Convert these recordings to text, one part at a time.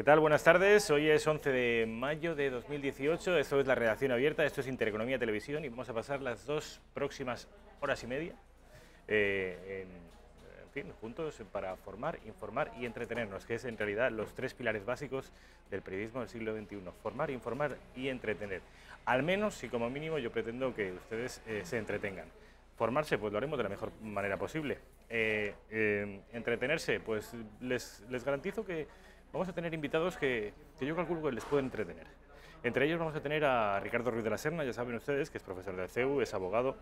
tal? Buenas tardes. Hoy es 11 de mayo de 2018. Esto es la redacción abierta, esto es Intereconomía Televisión y vamos a pasar las dos próximas horas y media en fin, juntos para formar, informar y entretenernos, que es en realidad los tres pilares básicos del periodismo del siglo XXI. Formar, informar y entretener. Al menos, y como mínimo, yo pretendo que ustedes se entretengan. Formarse, pues lo haremos de la mejor manera posible. Entretenerse, pues les garantizo que vamos a tener invitados que yo calculo que les pueden entretener. Entre ellos vamos a tener a Ricardo Ruiz de la Serna, ya saben ustedes, que es profesor del CEU, es abogado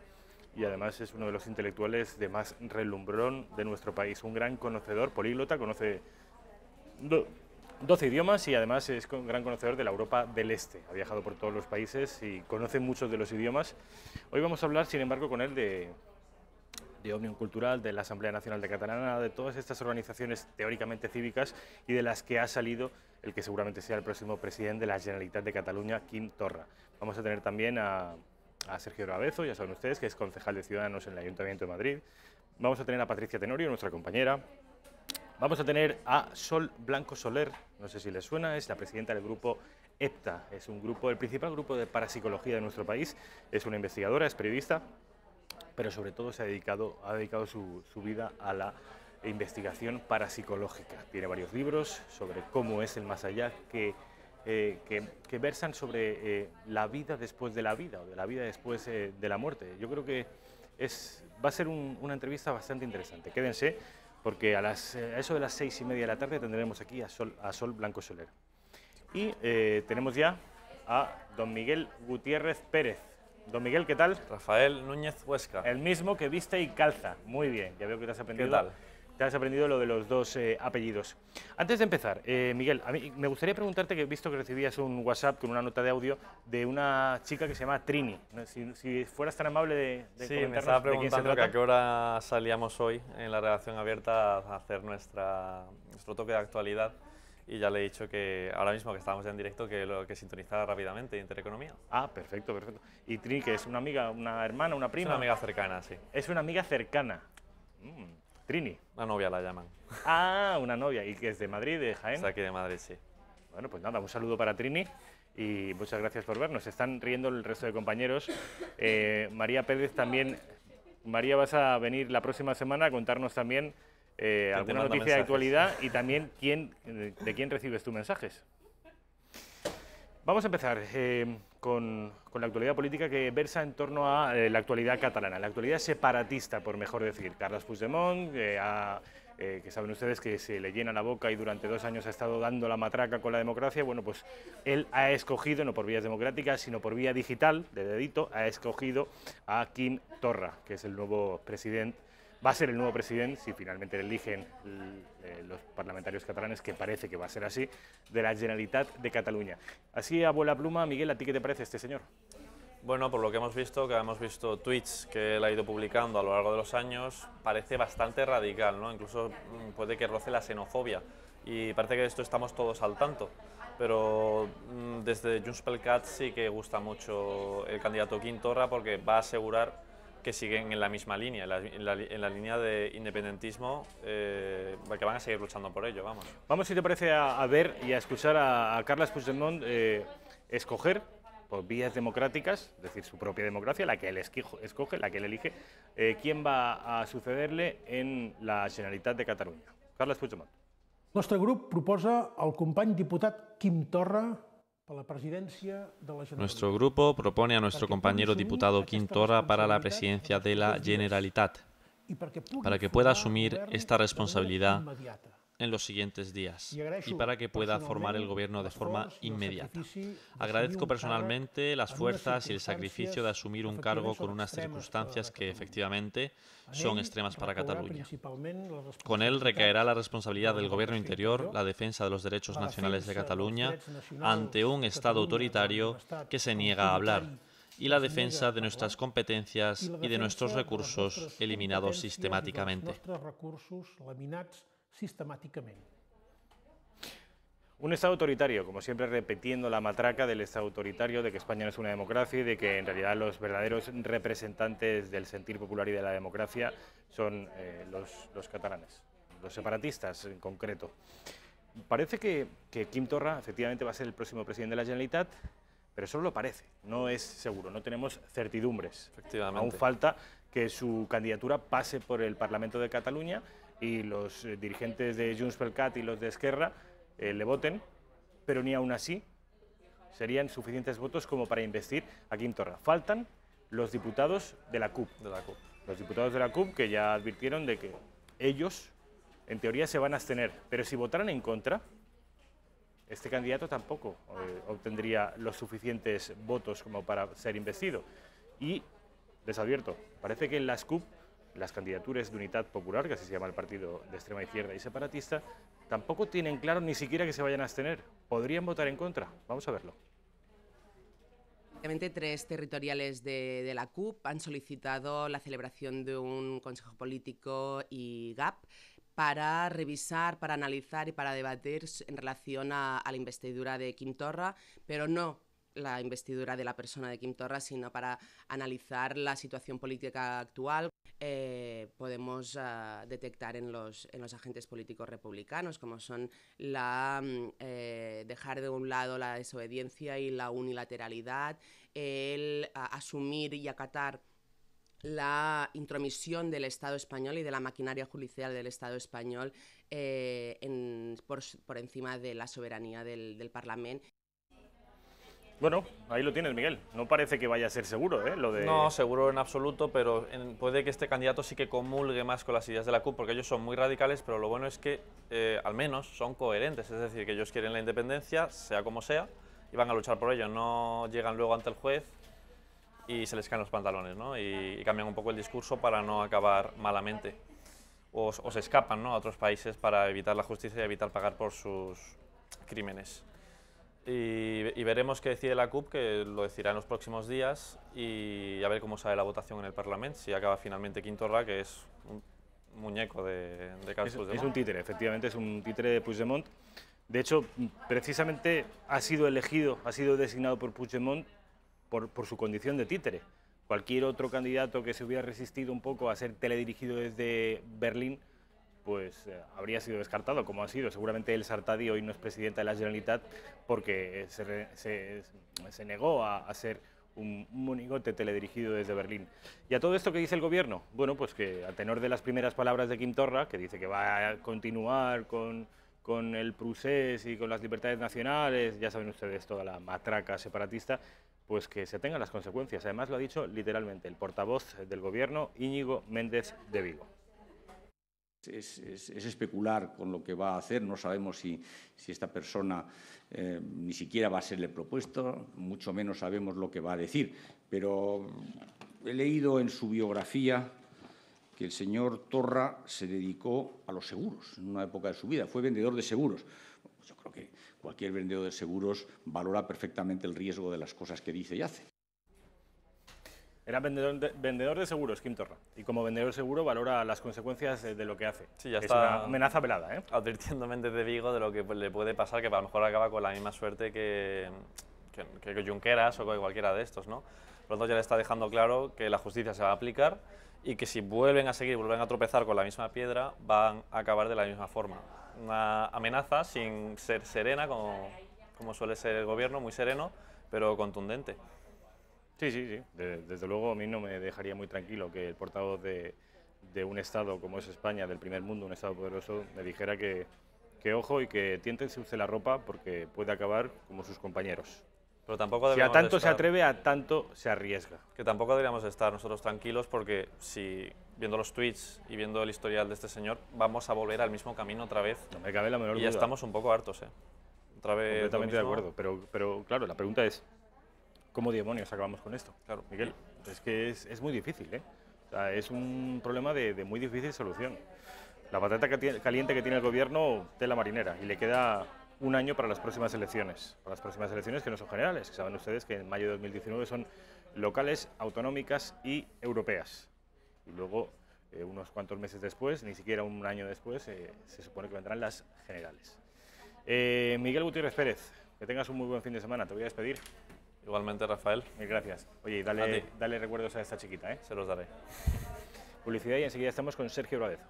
y además es uno de los intelectuales de más relumbrón de nuestro país. Un gran conocedor, políglota, conoce 12 idiomas y además es un gran conocedor de la Europa del Este. Ha viajado por todos los países y conoce muchos de los idiomas. Hoy vamos a hablar, sin embargo, con él de Òmnium Cultural, de la Asamblea Nacional de Catalana, de todas estas organizaciones teóricamente cívicas y de las que ha salido el que seguramente sea el próximo presidente de la Generalitat de Cataluña, Quim Torra. Vamos a tener también a Sergio Rabezo, ya saben ustedes, que es concejal de Ciudadanos en el Ayuntamiento de Madrid. Vamos a tener a Patricia Tenorio, nuestra compañera. Vamos a tener a Sol Blanco Soler, no sé si les suena, es la presidenta del grupo EPTA, es un grupo, el principal grupo de parapsicología de nuestro país, es una investigadora, es periodista, pero sobre todo ha dedicado su vida a la investigación parapsicológica. Tiene varios libros sobre cómo es el más allá, que versan sobre la vida después de la vida, o de la vida después de la muerte. Yo creo que va a ser una entrevista bastante interesante. Quédense, porque a eso de las 6:30 de la tarde tendremos aquí a Sol Blanco Soler. Y tenemos ya a don Miguel Gutiérrez Pérez. Don Miguel, ¿qué tal? Rafael Núñez Huesca. El mismo que viste y calza. Muy bien, ya veo que te has aprendido. ¿Qué tal? Te has aprendido lo de los dos apellidos. Antes de empezar, Miguel, a mí me gustaría preguntarte, que he visto que recibías un WhatsApp con una nota de audio de una chica que se llama Trini. Si fueras tan amable de sí, comentarnos me estaba de quién se preguntando trata. a qué hora salíamos hoy en la redacción abierta a hacer nuestro toque de actualidad. Y ya le he dicho que ahora mismo que estábamos en directo que sintonizara rápidamente Intereconomía. Ah, perfecto, perfecto. ¿Y Trini, que es una amiga, una hermana, una prima? Es una amiga cercana, sí. Es una amiga cercana. Trini. Una novia la llaman. Ah, una novia. ¿Y que es de Madrid, de Jaén? Está aquí de Madrid, sí. Bueno, pues nada, un saludo para Trini y muchas gracias por vernos. Están riendo el resto de compañeros. María Pérez también. María, vas a venir la próxima semana a contarnos también alguna noticia de actualidad y también de quién recibes tus mensajes. Vamos a empezar con la actualidad política, que versa en torno a la actualidad catalana, la actualidad separatista, por mejor decir. Carles Puigdemont, que saben ustedes que se le llena la boca y durante 2 años ha estado dando la matraca con la democracia. Bueno, pues él ha escogido, no por vías democráticas, sino por vía digital, de dedito, ha escogido a Quim Torra, que es el nuevo presidente. Va a ser el nuevo presidente, si finalmente le eligen los parlamentarios catalanes, que parece que va a ser así, de la Generalitat de Cataluña. Así, a vuela pluma, Miguel, ¿a ti qué te parece este señor? Bueno, por lo que hemos visto tweets que él ha ido publicando a lo largo de los años, parece bastante radical, ¿no? Incluso puede que roce la xenofobia, y parece que de esto estamos todos al tanto. Pero desde Junts pel Cat sí que gusta mucho el candidato Quim Torra, porque va a asegurar que siguen en la misma línea, en la línea de independentismo, que van a seguir luchando por ello, vamos. Vamos, si te parece, a ver y a escuchar a Carles Puigdemont escoger por vías democráticas, es decir, su propia democracia, la que él escoge, la que él elige, quién va a sucederle en la Generalitat de Catalunya. Carles Puigdemont. El nostre grup proposa al company diputat Quim Torra para la presidencia de la Generalitat. Nuestro grupo propone a nuestro compañero diputado Quim Torra para la presidencia de la Generalitat, para que pueda asumir esta responsabilidad en los siguientes días y para que pueda formar el gobierno de forma inmediata. Agradezco personalmente las fuerzas y el sacrificio de asumir un cargo con unas circunstancias que efectivamente son extremas para Cataluña. Con él recaerá la responsabilidad del gobierno interior, la defensa de los derechos nacionales de Cataluña ante un Estado autoritario que se niega a hablar, y la defensa de nuestras competencias y de nuestros recursos eliminados sistemáticamente. Un Estado autoritario, como siempre repitiendo la matraca del Estado autoritario, de que España no es una democracia y de que en realidad los verdaderos representantes del sentir popular y de la democracia son los catalanes, los separatistas en concreto. Parece que Quim Torra efectivamente va a ser el próximo presidente de la Generalitat, pero solo lo parece, no es seguro, no tenemos certidumbres. Efectivamente. Aún falta que su candidatura pase por el Parlamento de Cataluña y los dirigentes de Junts pel Cat y los de Esquerra le voten, pero ni aún así serían suficientes votos como para investir a Quim Torra. Faltan los diputados de la CUP. Los diputados de la CUP que ya advirtieron de que ellos, en teoría, se van a abstener, pero si votaran en contra, este candidato tampoco obtendría los suficientes votos como para ser investido. Y les advierto, parece que en las CUP, las candidaturas de Unitat Popular, que así se llama el partido de extrema izquierda y separatista, tampoco tienen claro ni siquiera que se vayan a abstener. ¿Podrían votar en contra? Vamos a verlo. Tres territoriales de la CUP han solicitado la celebración de un Consejo Político y GAP para revisar, para analizar y para debatir en relación a la investidura de Quim Torra, pero no la investidura de la persona de Quim Torra, sino para analizar la situación política actual. Podemos detectar en los agentes políticos republicanos, como son dejar de un lado la desobediencia y la unilateralidad, el asumir y acatar la intromisión del Estado español y de la maquinaria judicial del Estado español por encima de la soberanía del Parlamento. Bueno, ahí lo tienes, Miguel. No parece que vaya a ser seguro, ¿eh? No, seguro en absoluto, pero puede que este candidato sí que comulgue más con las ideas de la CUP, porque ellos son muy radicales, pero lo bueno es que al menos son coherentes, es decir, que ellos quieren la independencia, sea como sea, y van a luchar por ello. No llegan luego ante el juez y se les caen los pantalones, ¿no? Y cambian un poco el discurso para no acabar malamente. O se escapan, ¿no?, a otros países para evitar la justicia y evitar pagar por sus crímenes. Y veremos qué decide la CUP, que lo decidirá en los próximos días, y a ver cómo sale la votación en el Parlamento, si acaba finalmente Quim Torra, que es un muñeco de Carles Puigdemont. Es un títere, efectivamente, es un títere de Puigdemont. De hecho, precisamente ha sido designado por Puigdemont por su condición de títere. Cualquier otro candidato que se hubiera resistido un poco a ser teledirigido desde Berlín, pues habría sido descartado, como ha sido. Seguramente el Sartadi hoy no es presidenta de la Generalitat porque se negó a ser un monigote teledirigido desde Berlín. ¿Y a todo esto qué dice el gobierno? Bueno, pues que a tenor de las primeras palabras de Quim Torra, que dice que va a continuar con el procés y con las libertades nacionales, ya saben ustedes toda la matraca separatista, pues que se tengan las consecuencias. Además lo ha dicho literalmente el portavoz del gobierno, Íñigo Méndez de Vigo. Es especular con lo que va a hacer, no sabemos si esta persona ni siquiera va a serle propuesto, mucho menos sabemos lo que va a decir, pero he leído en su biografía que el señor Torra se dedicó a los seguros en una época de su vida, fue vendedor de seguros. Yo creo que cualquier vendedor de seguros valora perfectamente el riesgo de las cosas que dice y hace. Era vendedor de seguros, Quim Torra, y como vendedor de seguro valora las consecuencias de lo que hace. Sí, ya es está una amenaza velada, ¿eh? Advirtiendo Méndez de Vigo de lo que le puede pasar, que a lo mejor acaba con la misma suerte que Junqueras o que cualquiera de estos, ¿no? Por lo tanto, ya le está dejando claro que la justicia se va a aplicar y que si vuelven a tropezar con la misma piedra, van a acabar de la misma forma. Una amenaza sin ser serena, como suele ser el gobierno, muy sereno, pero contundente. Sí. Desde luego a mí no me dejaría muy tranquilo que el portavoz de un Estado como es España, del primer mundo, un Estado poderoso, me dijera que ojo y que tiéntense usted la ropa porque puede acabar como sus compañeros. Pero tampoco si a tanto se atreve, a tanto se arriesga. Que tampoco deberíamos estar nosotros tranquilos porque si viendo los tweets y viendo el historial de este señor vamos a volver al mismo camino otra vez. No me cabe la menor duda. Y ya estamos un poco hartos, ¿eh? Otra vez. Completamente de acuerdo, pero claro, la pregunta es ¿cómo demonios acabamos con esto? Claro. Miguel, es que es muy difícil, ¿eh? O sea, es un problema de muy difícil solución. La patata caliente que tiene el gobierno, tela marinera, y le queda un año para las próximas elecciones. Para las próximas elecciones que no son generales, que saben ustedes que en mayo de 2019 son locales, autonómicas y europeas. Y luego, unos cuantos meses después, ni siquiera un año después, se supone que vendrán las generales. Miguel Gutiérrez Pérez, que tengas un muy buen fin de semana. Te voy a despedir. Igualmente, Rafael. Mil gracias. Oye, y dale recuerdos a esta chiquita, ¿eh? Se los daré. Publicidad y enseguida estamos con Sergio Bradezo.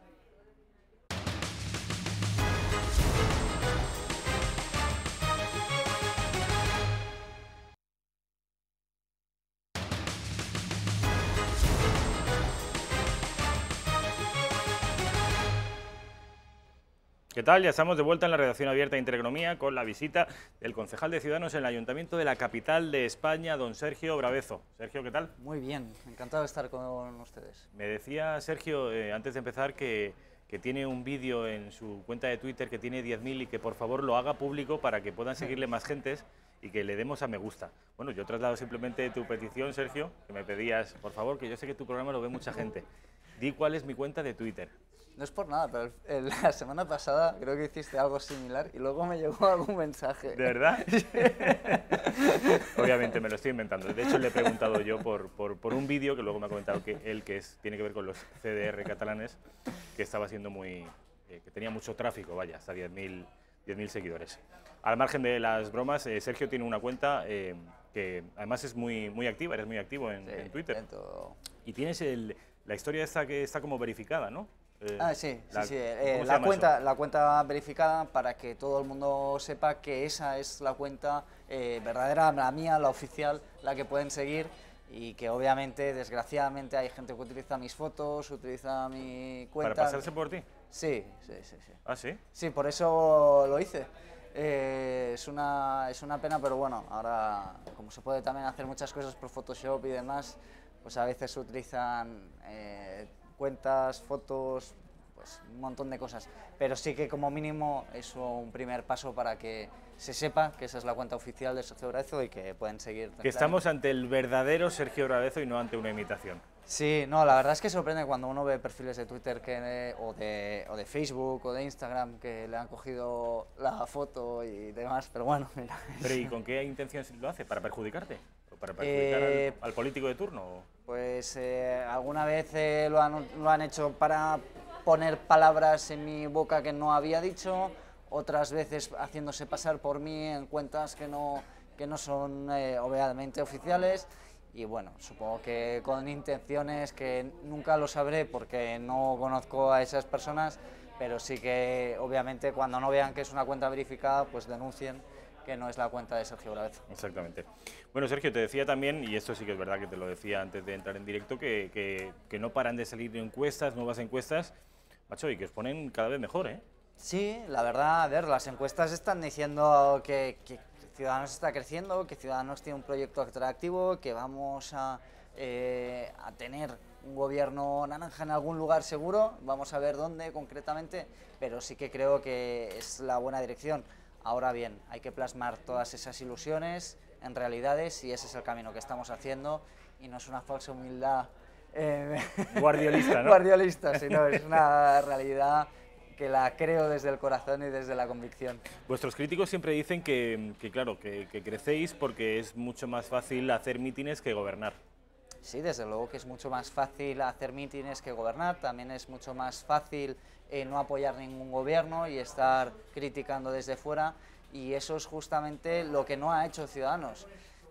¿Qué tal? Ya estamos de vuelta en la redacción abierta de Intereconomía con la visita del concejal de Ciudadanos en el Ayuntamiento de la capital de España, don Sergio Bravezo. Sergio, ¿qué tal? Muy bien, encantado de estar con ustedes. Me decía Sergio, antes de empezar, que tiene un vídeo en su cuenta de Twitter que tiene 10.000 y que por favor lo haga público para que puedan seguirle más gentes y que le demos a me gusta. Bueno, yo traslado simplemente tu petición, Sergio, que me pedías, por favor, que yo sé que tu programa lo ve mucha gente. Di cuál es mi cuenta de Twitter. No es por nada, pero la semana pasada creo que hiciste algo similar y luego me llegó algún mensaje. ¿De verdad? Obviamente me lo estoy inventando. De hecho, le he preguntado yo por un vídeo que luego me ha comentado que él, tiene que ver con los CDR catalanes, que estaba siendo que tenía mucho tráfico, vaya, hasta 10.000 seguidores. Al margen de las bromas, Sergio tiene una cuenta que además es muy activa, eres muy activo en Twitter. Y tienes la historia esta que está como verificada, ¿no? Sí. La cuenta verificada para que todo el mundo sepa que esa es la cuenta verdadera, la mía, la oficial, la que pueden seguir y que obviamente, desgraciadamente, hay gente que utiliza mis fotos, utiliza mi cuenta. ¿Para pasarse por ti? Sí. ¿Ah, sí? Sí, por eso lo hice. Es una pena, pero bueno, ahora como se puede también hacer muchas cosas por Photoshop y demás, pues a veces se utilizan cuentas, fotos, pues un montón de cosas, pero sí que como mínimo es un primer paso para que se sepa que esa es la cuenta oficial de Sergio Bravezo y que pueden seguir. Que estamos ante el verdadero Sergio Bravezo y no ante una imitación. Sí, no, la verdad es que sorprende cuando uno ve perfiles de Twitter o de Facebook o de Instagram que le han cogido la foto y demás, pero bueno, mira. ¿Pero y con qué intención lo hace? ¿Para perjudicarte? ¿O para perjudicar al político de turno? Pues alguna vez lo han hecho para poner palabras en mi boca que no había dicho, otras veces haciéndose pasar por mí en cuentas que no son obviamente oficiales. Y bueno, supongo que con intenciones que nunca lo sabré porque no conozco a esas personas, pero sí que obviamente cuando no vean que es una cuenta verificada, pues denuncien que no es la cuenta de Sergio Bravezo. Exactamente. Bueno, Sergio, te decía también, y esto sí que es verdad que te lo decía antes de entrar en directo, que no paran de salir encuestas, nuevas encuestas, macho, y que os ponen cada vez mejor, ¿eh? Sí, la verdad, a ver, las encuestas están diciendo que Ciudadanos está creciendo, que Ciudadanos tiene un proyecto atractivo, que vamos a tener un gobierno naranja en algún lugar seguro, vamos a ver dónde concretamente, pero sí que creo que es la buena dirección. Ahora bien, hay que plasmar todas esas ilusiones en realidades y ese es el camino que estamos haciendo y no es una falsa humildad guardiolista, ¿no? Guardiolista, sino es una realidad que la creo desde el corazón y desde la convicción. Vuestros críticos siempre dicen que crecéis porque es mucho más fácil hacer mítines que gobernar. Sí, desde luego que es mucho más fácil hacer mítines que gobernar, también es mucho más fácil no apoyar ningún gobierno y estar criticando desde fuera, y eso es justamente lo que no ha hecho Ciudadanos.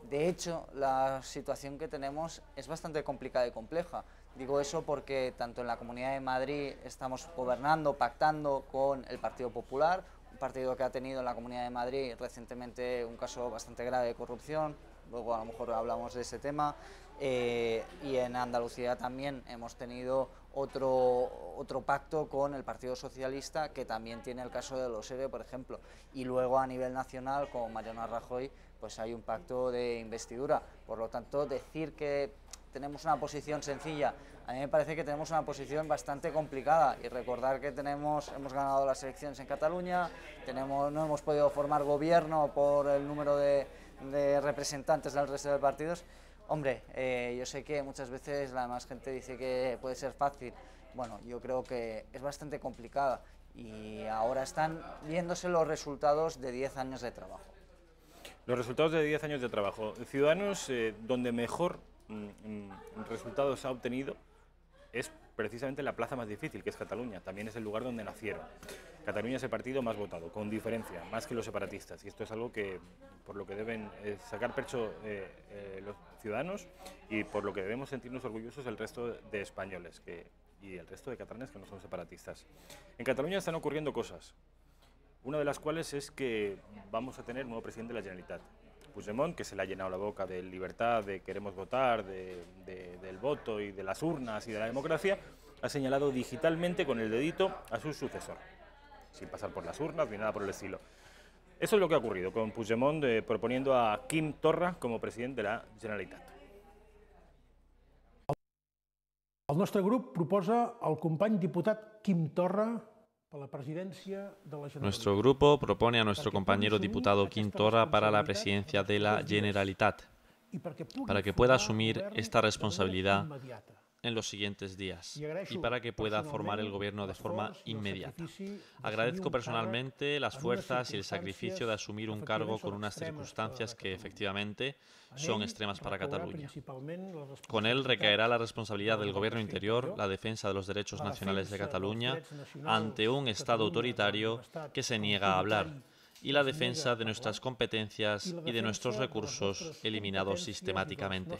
De hecho, la situación que tenemos es bastante complicada y compleja. Digo eso porque tanto en la Comunidad de Madrid estamos gobernando, pactando con el Partido Popular, un partido que ha tenido en la Comunidad de Madrid recientemente un caso bastante grave de corrupción, luego a lo mejor hablamos de ese tema, y en Andalucía también hemos tenido otro pacto con el Partido Socialista, que también tiene el caso de los ERE, por ejemplo, y luego a nivel nacional con Mariano Rajoy pues hay un pacto de investidura. Por lo tanto, decir que tenemos una posición sencilla, a mí me parece que tenemos una posición bastante complicada, y recordar que hemos ganado las elecciones en Cataluña, no hemos podido formar gobierno por el número de representantes del resto de partidos. Hombre, yo sé que muchas veces la demás gente dice que puede ser fácil. Bueno, yo creo que es bastante complicada y ahora están viéndose los resultados de 10 años de trabajo. Los resultados de 10 años de trabajo. Ciudadanos, donde mejor resultados ha obtenido es precisamente la plaza más difícil, que es Cataluña. También es el lugar donde nacieron. Cataluña es el partido más votado, con diferencia, más que los separatistas. Y esto es algo que por lo que deben sacar pecho los ciudadanos y por lo que debemos sentirnos orgullosos el resto de españoles y el resto de catalanes que no son separatistas. En Cataluña están ocurriendo cosas. Una de las cuales es que vamos a tener un nuevo presidente de la Generalitat. Puigdemont, que se le ha llenado la boca de libertad, de queremos votar, del voto y de las urnas y de la democracia, ha señalado digitalmente con el dedito a su sucesor. sin pasar por las urnas ni nada por el estilo. Eso es lo que ha ocurrido con Puigdemont proponiendo a Quim Torra como presidente de la Generalitat. El nostre grup proposa al company diputat Quim Torra para la presidencia de la Generalitat. Nuestro grupo propone a nuestro compañero diputado Quim Torra para la presidencia de la Generalitat, para que pueda asumir esta responsabilidad en los siguientes días y para que pueda formar el gobierno de forma inmediata. Agradezco personalmente las fuerzas y el sacrificio de asumir un cargo con unas circunstancias que efectivamente son extremas para Cataluña. Con él recaerá la responsabilidad del gobierno interior, la defensa de los derechos nacionales de Cataluña ante un Estado autoritario que se niega a hablar, y la defensa de nuestras competencias y de nuestros recursos eliminados sistemáticamente.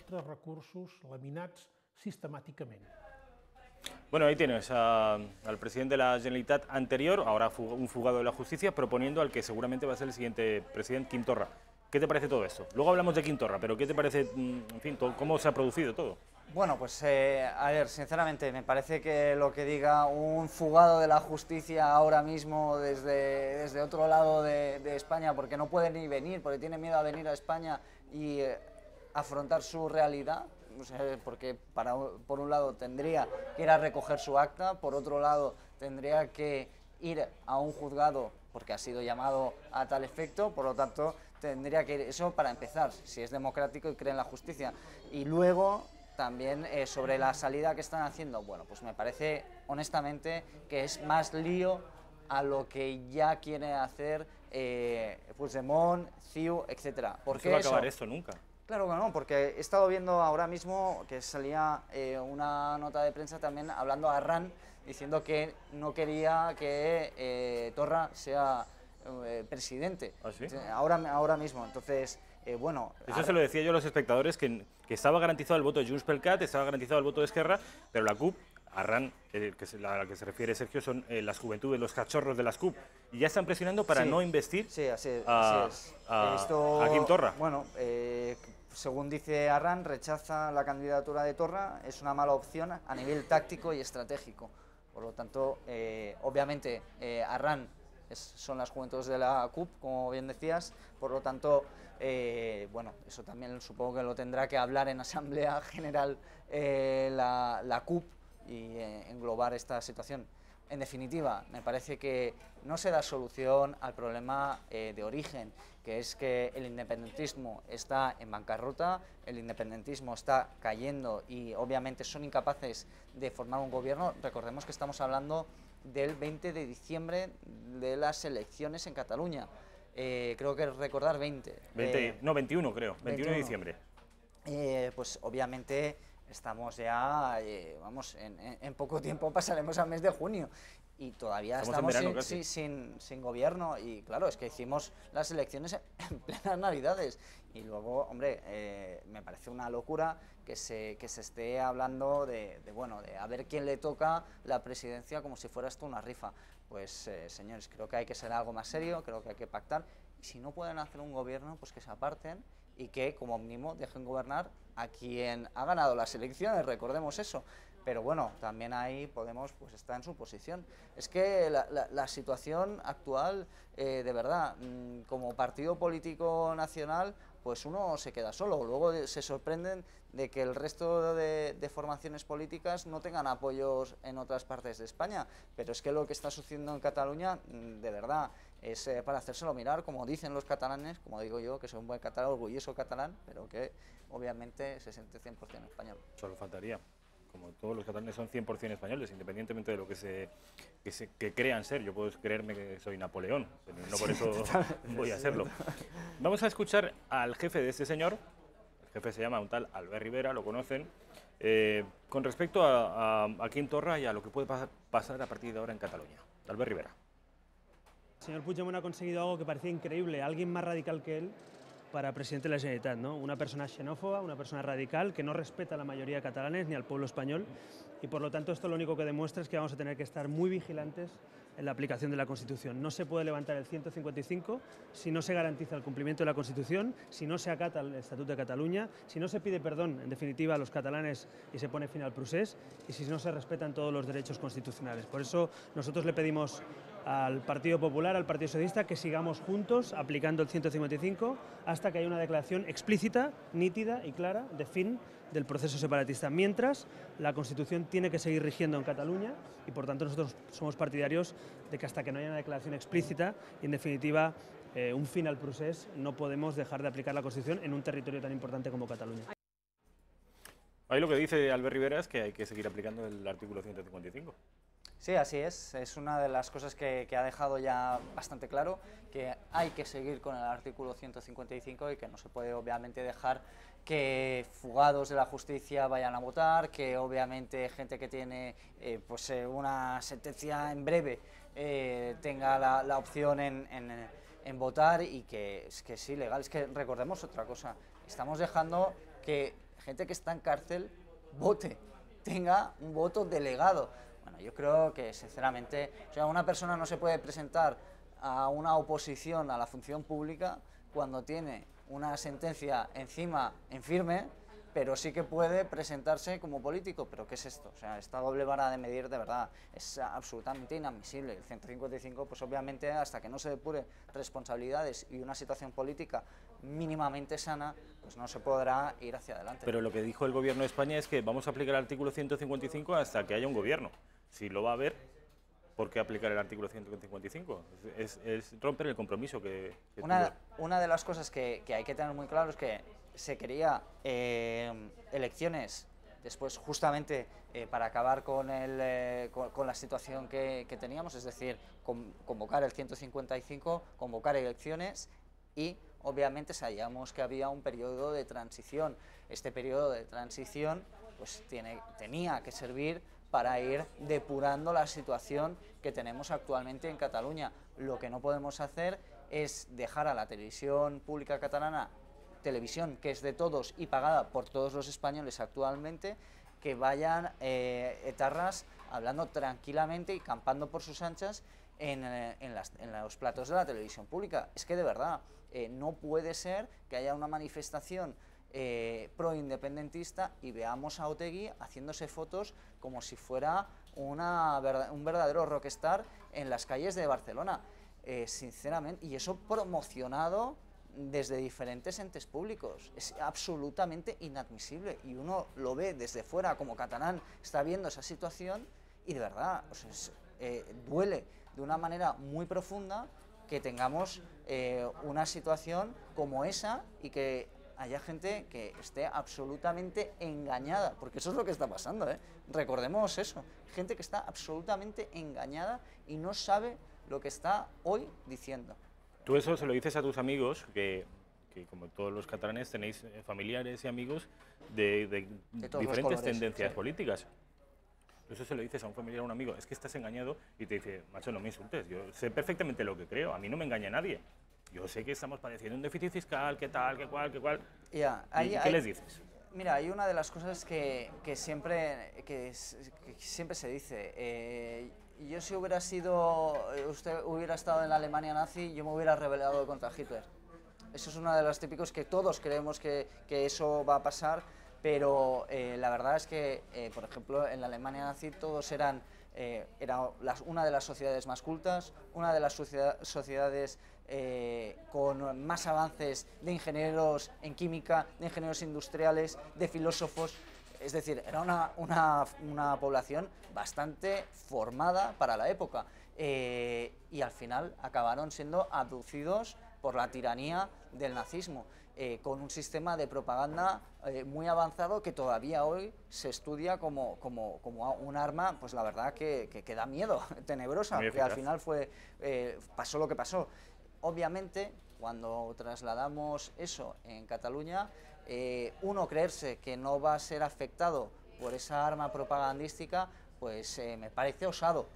Bueno, ahí tienes al presidente de la Generalitat anterior, ahora un fugado de la justicia, proponiendo al que seguramente va a ser el siguiente presidente, Quim Torra. ¿Qué te parece todo esto? Luego hablamos de Quim Torra, pero ¿qué te parece, en fin, cómo se ha producido todo? Bueno, pues a ver, sinceramente, me parece que lo que diga un fugado de la justicia ahora mismo desde otro lado de España, porque no puede ni venir, porque tiene miedo a venir a España y afrontar su realidad, o sea, porque por un lado tendría que ir a recoger su acta, por otro lado tendría que ir a un juzgado porque ha sido llamado a tal efecto, por lo tanto tendría que ir, eso para empezar, si es democrático y cree en la justicia, y luego también sobre la salida que están haciendo, bueno, pues me parece honestamente que es más lío a lo que ya quiere hacer Puigdemont, CiU, etcétera. ¿Por qué va a acabar esto nunca? Claro que no, porque he estado viendo ahora mismo que salía una nota de prensa también hablando a Arran, diciendo que no quería que Torra sea presidente. ¿Ah, sí? Ahora mismo, entonces, bueno... Eso se lo decía yo a los espectadores, que estaba garantizado el voto de Junts pel Cat, estaba garantizado el voto de Esquerra, pero la CUP, Arran, a la que se refiere Sergio, son las juventudes, los cachorros de las CUP, y ya están presionando para no investir a Quim Torra. Bueno, según dice Arran, rechaza la candidatura de Torra, es una mala opción a nivel táctico y estratégico. Por lo tanto, obviamente, Arran son las juventudes de la CUP, como bien decías, por lo tanto, bueno, eso también supongo que lo tendrá que hablar en Asamblea General la CUP y englobar esta situación. En definitiva, me parece que no se da solución al problema de origen, que es que el independentismo está en bancarrota, el independentismo está cayendo y obviamente son incapaces de formar un gobierno. Recordemos que estamos hablando del 20 de diciembre de las elecciones en Cataluña. Creo que recordar 21 creo, 21 de diciembre. Pues obviamente estamos ya, vamos, en poco tiempo pasaremos al mes de junio y todavía estamos sin gobierno y claro, es que hicimos las elecciones en plenas Navidades y luego, hombre, me parece una locura que se esté hablando de a ver quién le toca la presidencia como si fuera esto una rifa. Pues señores, creo que hay que ser algo más serio, creo que hay que pactar y si no pueden hacer un gobierno, pues que se aparten y que como mínimo dejen gobernar a quien ha ganado las elecciones, recordemos eso. Pero bueno, también ahí Podemos pues está en su posición. Es que la situación actual, de verdad, como partido político nacional, pues uno se queda solo. Luego se sorprenden de que el resto de formaciones políticas no tengan apoyos en otras partes de España. Pero es que lo que está sucediendo en Cataluña, de verdad, es para hacérselo mirar, como dicen los catalanes, como digo yo, que soy un buen catalán, orgulloso catalán, pero que obviamente se siente 100% español. Solo faltaría. Como todos los catalanes son 100% españoles, independientemente de lo que crean ser. Yo puedo creerme que soy Napoleón, pero no por eso voy a serlo. Vamos a escuchar al jefe de este señor, el jefe se llama un tal Albert Rivera, lo conocen, con respecto a Quim Torra y a lo que puede pasar a partir de ahora en Cataluña. Albert Rivera. El señor Puigdemont ha conseguido algo que parecía increíble, alguien más radical que él para presidente de la Generalitat, ¿no? Una persona xenófoba, una persona radical que no respeta a la mayoría de catalanes ni al pueblo español y por lo tanto esto lo único que demuestra es que vamos a tener que estar muy vigilantes en la aplicación de la Constitución. No se puede levantar el 155 si no se garantiza el cumplimiento de la Constitución, si no se acata el Estatut de Cataluña, si no se pide perdón, en definitiva, a los catalanes y se pone fin al procés y si no se respetan todos los derechos constitucionales. Por eso nosotros le pedimos al Partido Popular, al Partido Socialista, que sigamos juntos aplicando el 155 hasta que haya una declaración explícita, nítida y clara de fin del proceso separatista. Mientras, la Constitución tiene que seguir rigiendo en Cataluña y, por tanto, nosotros somos partidarios de que hasta que no haya una declaración explícita y, en definitiva, un fin al procés, no podemos dejar de aplicar la Constitución en un territorio tan importante como Cataluña. Ahí lo que dice Albert Rivera es que hay que seguir aplicando el artículo 155. Sí, así es una de las cosas que ha dejado ya bastante claro, que hay que seguir con el artículo 155 y que no se puede obviamente dejar que fugados de la justicia vayan a votar, que obviamente gente que tiene una sentencia en breve tenga la opción en votar y que es ilegal. Es que recordemos otra cosa, estamos dejando que gente que está en cárcel vote, tenga un voto delegado. Bueno, yo creo que, sinceramente, una persona no se puede presentar a una oposición a la función pública cuando tiene una sentencia encima en firme, pero sí que puede presentarse como político. ¿Pero qué es esto? O sea, esta doble vara de medir, de verdad, es absolutamente inadmisible. El 155, pues obviamente, hasta que no se depure responsabilidades y una situación política mínimamente sana, pues no se podrá ir hacia adelante. Pero lo que dijo el Gobierno de España es que vamos a aplicar el artículo 155 hasta que haya un gobierno. Si lo va a haber, ¿por qué aplicar el artículo 155? Es romper el compromiso que una de las cosas que hay que tener muy claro es que se quería elecciones después justamente para acabar con la situación que teníamos, es decir, convocar el 155, convocar elecciones y obviamente sabíamos que había un periodo de transición. Este periodo de transición pues tenía que servir para ir depurando la situación que tenemos actualmente en Cataluña. Lo que no podemos hacer es dejar a la televisión pública catalana, televisión que es de todos y pagada por todos los españoles actualmente, que vayan etarras hablando tranquilamente y campando por sus anchas en los platos de la televisión pública. Es que de verdad, no puede ser que haya una manifestación pro-independentista y veamos a Otegi haciéndose fotos como si fuera un verdadero rockstar en las calles de Barcelona, sinceramente, y eso promocionado desde diferentes entes públicos. Es absolutamente inadmisible y uno lo ve desde fuera, como catalán está viendo esa situación y de verdad, o sea, duele de una manera muy profunda que tengamos una situación como esa y que haya gente que esté absolutamente engañada, porque eso es lo que está pasando, ¿eh? Recordemos eso, gente que está absolutamente engañada y no sabe lo que está hoy diciendo. Tú eso se lo dices a tus amigos, que como todos los catalanes tenéis familiares y amigos de diferentes colores, tendencias políticas. Eso se lo dices a un familiar o a un amigo, es que estás engañado y te dice, macho, no me insultes, yo sé perfectamente lo que creo, a mí no me engaña nadie. Yo sé que estamos padeciendo un déficit fiscal, que tal, que cual, que cual. ¿Qué les dices? Mira, hay una de las cosas que siempre se dice. Yo si usted hubiera estado en la Alemania nazi, yo me hubiera rebelado contra Hitler. Eso es uno de los típicos que todos creemos que eso va a pasar, pero la verdad es que, por ejemplo, en la Alemania nazi todos era una de las sociedades más cultas, una de las sociedades con más avances de ingenieros en química, de ingenieros industriales, de filósofos. Es decir, era una población bastante formada para la época y al final acabaron siendo abducidos por la tiranía del nazismo, con un sistema de propaganda muy avanzado que todavía hoy se estudia como un arma, pues la verdad que da miedo, tenebrosa, que al final pasó lo que pasó. Obviamente, cuando trasladamos eso en Cataluña, uno creerse que no va a ser afectado por esa arma propagandística, pues me parece osado.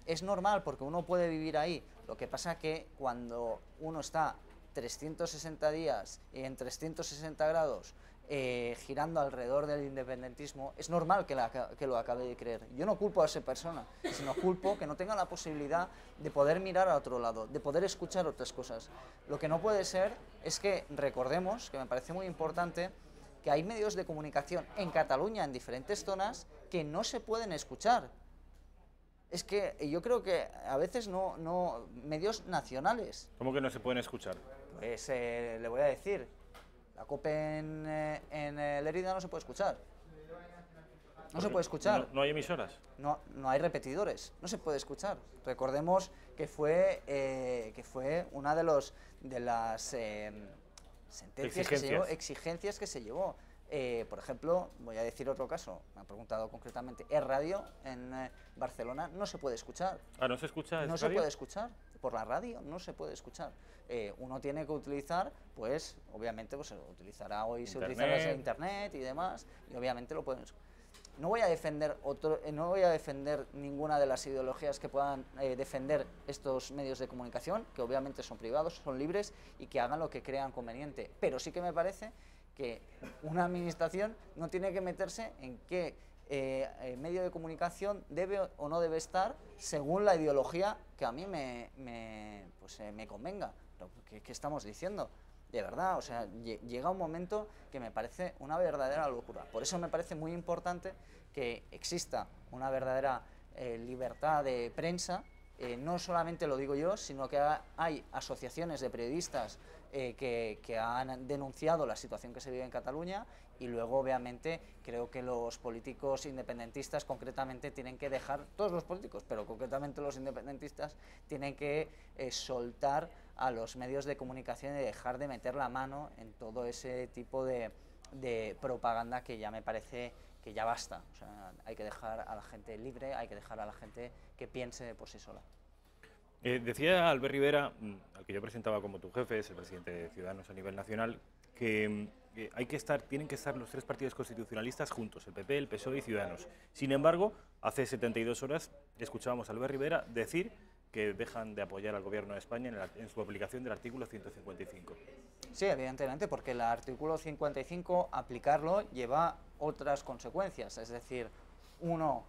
Es normal porque uno puede vivir ahí, lo que pasa que cuando uno está 360 días en 360 grados girando alrededor del independentismo, es normal que lo acabe de creer. Yo no culpo a esa persona, sino culpo que no tenga la posibilidad de poder mirar a otro lado, de poder escuchar otras cosas. Lo que no puede ser es que recordemos, que me parece muy importante, que hay medios de comunicación en Cataluña, en diferentes zonas, que no se pueden escuchar. Es que yo creo que a veces medios nacionales. ¿Cómo que no se pueden escuchar? Pues le voy a decir, la COPE en Lérida no se puede escuchar. No se puede escuchar. ¿No hay emisoras? No hay repetidores, no se puede escuchar. Recordemos que fue una de las sentencias exigencias que se llevó. Por ejemplo, voy a decir otro caso, me ha preguntado concretamente, Es Radio en Barcelona no se puede escuchar. Ah, ¿no se escucha? No se puede escuchar, por la radio no se puede escuchar. Uno tiene que utilizar, pues, obviamente, pues utilizará hoy se utiliza internet y demás, y obviamente lo pueden escuchar. No voy a defender ninguna de las ideologías que puedan defender estos medios de comunicación, que obviamente son privados, son libres y que hagan lo que crean conveniente. Pero sí que me parece que una administración no tiene que meterse en qué medio de comunicación debe o no debe estar según la ideología que a mí me convenga. ¿Qué estamos diciendo? De verdad, o sea, llega un momento que me parece una verdadera locura. Por eso me parece muy importante que exista una verdadera libertad de prensa. No solamente lo digo yo, sino que hay asociaciones de periodistas que han denunciado la situación que se vive en Cataluña, y luego obviamente creo que los políticos independentistas concretamente tienen que dejar, todos los políticos, pero concretamente los independentistas tienen que soltar a los medios de comunicación y dejar de meter la mano en todo ese tipo de propaganda que ya me parece que ya basta. O sea, hay que dejar a la gente libre, hay que dejar a la gente que piense por sí sola. Decía Albert Rivera, al que yo presentaba como tu jefe, es el presidente de Ciudadanos a nivel nacional, que tienen que estar los tres partidos constitucionalistas juntos, el PP, el PSOE y Ciudadanos. Sin embargo, hace 72 horas escuchábamos a Albert Rivera decir que dejan de apoyar al Gobierno de España en su aplicación del artículo 155. Sí, evidentemente, porque el artículo 55, aplicarlo, lleva otras consecuencias, es decir, uno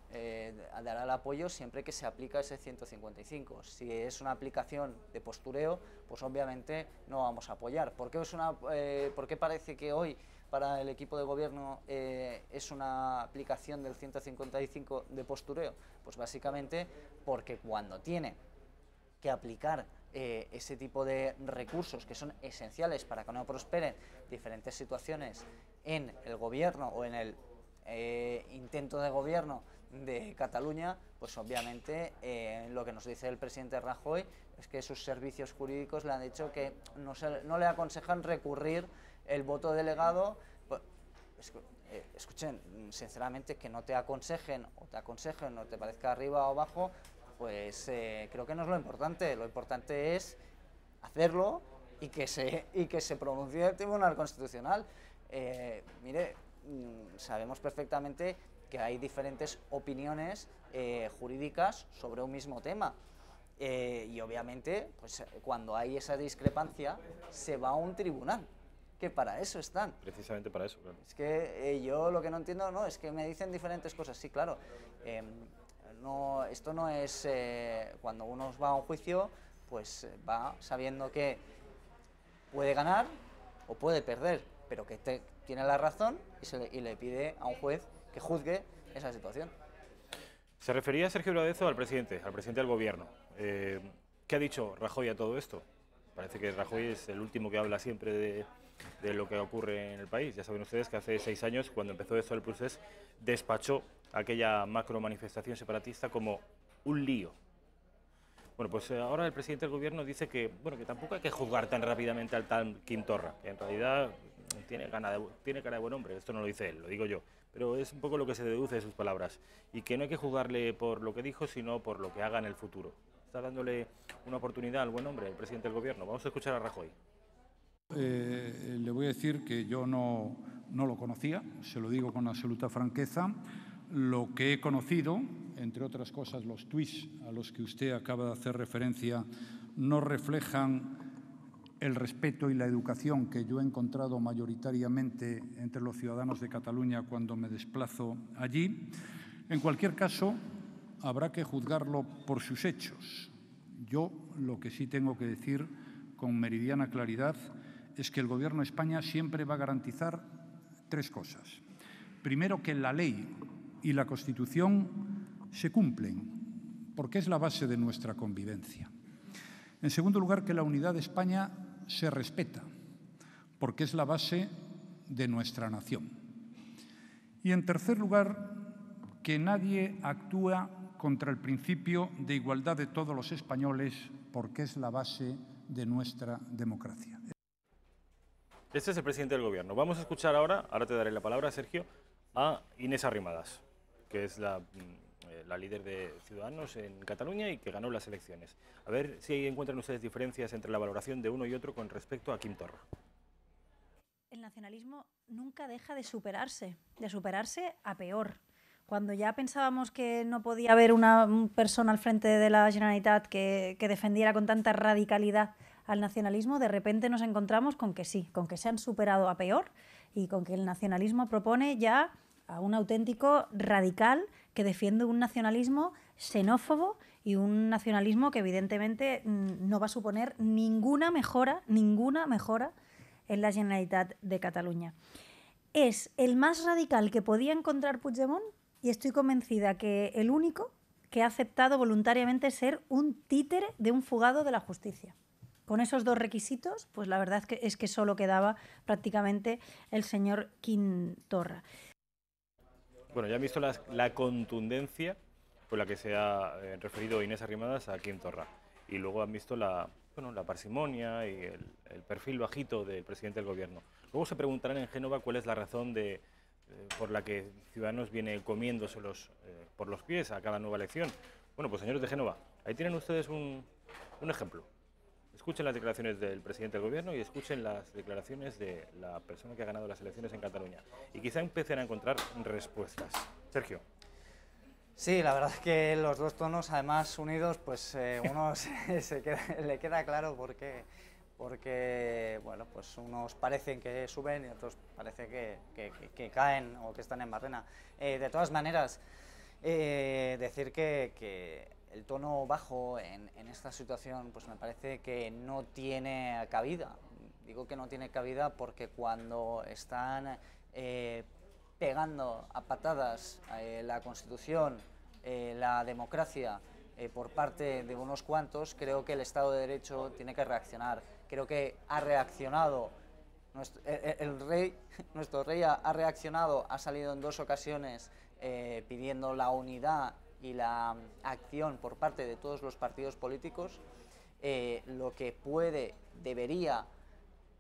dará el apoyo siempre que se aplica ese 155. Si es una aplicación de postureo, pues obviamente no vamos a apoyar. ¿Por qué parece que hoy para el equipo de gobierno es una aplicación del 155 de postureo? Pues básicamente porque cuando tiene que aplicar ese tipo de recursos que son esenciales para que no prosperen diferentes situaciones en el gobierno o en el intento de gobierno de Cataluña, pues obviamente lo que nos dice el presidente Rajoy es que sus servicios jurídicos le han dicho que no le aconsejan recurrir el voto delegado. Pues, escuchen, sinceramente, que no te aconsejen o te aconsejen o te parezca arriba o abajo, pues creo que no es lo importante es hacerlo y que se pronuncie el Tribunal Constitucional. Mire, sabemos perfectamente que hay diferentes opiniones jurídicas sobre un mismo tema, y obviamente pues cuando hay esa discrepancia se va a un tribunal, que para eso están. Precisamente para eso, claro. Es que yo lo que no entiendo es que me dicen diferentes cosas. Sí, claro, esto no es cuando uno va a un juicio, pues va sabiendo que puede ganar o puede perder, pero que tiene la razón y le pide a un juez que juzgue esa situación. Se refería Sergio Bradezo al presidente del gobierno. ¿Qué ha dicho Rajoy a todo esto? Parece que Rajoy es el último que habla siempre de lo que ocurre en el país. Ya saben ustedes que hace 6 años, cuando empezó esto del procés, despachó aquella macro manifestación separatista como un lío. Bueno, pues ahora el presidente del gobierno dice que tampoco hay que juzgar tan rápidamente al tal Quim Torra, que en realidad tiene cara de buen hombre. Esto no lo dice él, lo digo yo, pero es un poco lo que se deduce de sus palabras, y que no hay que juzgarle por lo que dijo, sino por lo que haga en el futuro. Está dándole una oportunidad al buen hombre, el presidente del gobierno. Vamos a escuchar a Rajoy. Le voy a decir que yo no lo conocía, se lo digo con absoluta franqueza. Lo que he conocido, entre otras cosas, los tuits a los que usted acaba de hacer referencia, no reflejan el respeto y la educación que yo he encontrado mayoritariamente entre los ciudadanos de Cataluña cuando me desplazo allí. En cualquier caso, habrá que juzgarlo por sus hechos. Yo lo que sí tengo que decir con meridiana claridad es que el Gobierno de España siempre va a garantizar 3 cosas. Primero, que la ley y la Constitución se cumplen, porque es la base de nuestra convivencia. En segundo lugar, que la unidad de España se respeta, porque es la base de nuestra nación. Y en tercer lugar, que nadie actúa contra el principio de igualdad de todos los españoles, porque es la base de nuestra democracia. Este es el presidente del Gobierno. Vamos a escuchar ahora te daré la palabra, Sergio, a Inés Arrimadas, que es la líder de Ciudadanos en Cataluña y que ganó las elecciones. A ver si encuentran ustedes diferencias entre la valoración de uno y otro con respecto a Quim Torra. El nacionalismo nunca deja de superarse a peor. Cuando ya pensábamos que no podía haber una persona al frente de la Generalitat que defendiera con tanta radicalidad al nacionalismo, de repente nos encontramos con que sí, con que se han superado a peor y con que el nacionalismo propone ya a un auténtico radical que defiende un nacionalismo xenófobo y un nacionalismo que evidentemente no va a suponer ninguna mejora en la Generalitat de Cataluña. Es el más radical que podía encontrar Puigdemont y estoy convencida que el único que ha aceptado voluntariamente ser un títere de un fugado de la justicia. Con esos dos requisitos, pues la verdad es que solo quedaba prácticamente el señor Quim Torra. Bueno, ya han visto la contundencia con la que se ha referido Inés Arrimadas a Quim Torra. Y luego han visto la parsimonia y el perfil bajito del presidente del Gobierno. Luego se preguntarán en Génova cuál es la razón por la que Ciudadanos viene comiéndoselos por los pies a cada nueva elección. Bueno, pues señores de Génova, ahí tienen ustedes un ejemplo. Escuchen las declaraciones del presidente del Gobierno y escuchen las declaraciones de la persona que ha ganado las elecciones en Cataluña. Y quizá empiecen a encontrar respuestas. Sergio. Sí, la verdad es que los dos tonos, además unidos, pues uno le queda claro porque bueno, pues unos parecen que suben y otros parece que caen o que están en barrena. De todas maneras, decir que el tono bajo en esta situación pues me parece que no tiene cabida. Digo que no tiene cabida porque cuando están pegando a patadas la Constitución, la democracia por parte de unos cuantos, creo que el Estado de Derecho tiene que reaccionar. Creo que ha reaccionado, nuestro rey ha reaccionado, ha salido en 2 ocasiones pidiendo la unidad y la acción por parte de todos los partidos políticos. Lo que debería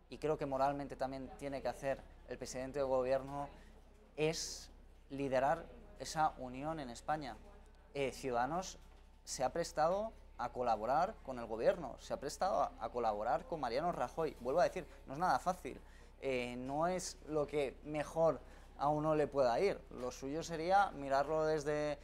y creo que moralmente también tiene que hacer el presidente del Gobierno es liderar esa unión en España. Ciudadanos se ha prestado a colaborar con el Gobierno, se ha prestado a colaborar con Mariano Rajoy. Vuelvo a decir, no es nada fácil, no es lo que mejor a uno le pueda ir. Lo suyo sería mirarlo desde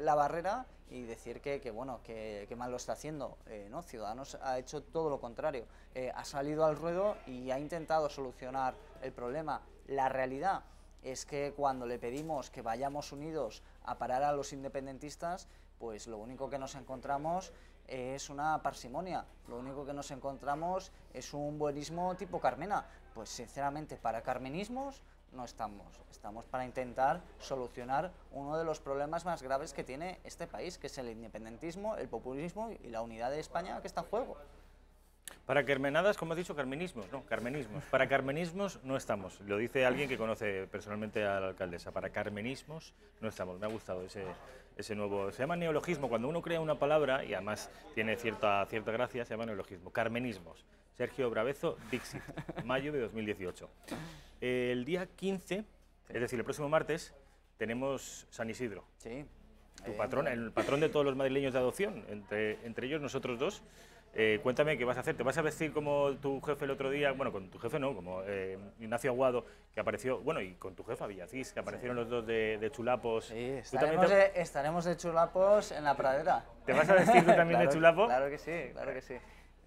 la barrera y decir que mal lo está haciendo. ¿No? Ciudadanos ha hecho todo lo contrario, ha salido al ruedo y ha intentado solucionar el problema. La realidad es que cuando le pedimos que vayamos unidos a parar a los independentistas, pues lo único que nos encontramos es una parsimonia, lo único que nos encontramos es un buenismo tipo Carmena. Pues sinceramente para carmenismos no estamos para intentar solucionar uno de los problemas más graves que tiene este país, que es el independentismo, el populismo y la unidad de España que está en juego. Para carmenadas, como has dicho, carmenismos, no, carmenismos. Para carmenismos no estamos. Lo dice alguien que conoce personalmente a la alcaldesa. Para carmenismos no estamos. Me ha gustado ese nuevo... Se llama neologismo. Cuando uno crea una palabra, y además tiene cierta gracia, se llama neologismo. Carmenismos. Sergio Bravezo, Dixit, mayo de 2018. El día 15, es decir, el próximo martes, tenemos San Isidro. Sí. Tu patrón, el patrón de todos los madrileños de adopción, entre ellos nosotros dos. Cuéntame qué vas a hacer. ¿Te vas a vestir como tu jefe el otro día? Bueno, con tu jefe no, como Ignacio Aguado, que apareció, bueno, y con tu jefa Villacís, que aparecieron los dos de chulapos. Sí, estaremos de chulapos en la pradera. ¿Te vas a vestir tú también de chulapo? Claro que sí, claro que sí.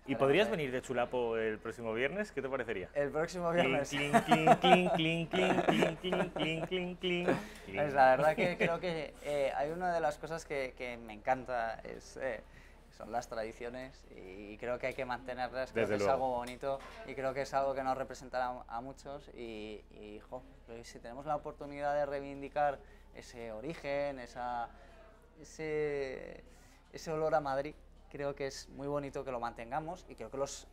¿Y podrías venir de chulapo el próximo viernes? ¿Qué te parecería? El próximo viernes. Clink, clink, clink, clink, clink, clink, clink, clink, clink, clink. Pues la verdad que creo que hay una de las cosas que me encanta, son las tradiciones y creo que hay que mantenerlas, creo que es algo bonito y creo que es algo que nos representará a muchos y si tenemos la oportunidad de reivindicar ese origen, ese olor a Madrid, creo que es muy bonito que lo mantengamos y creo que los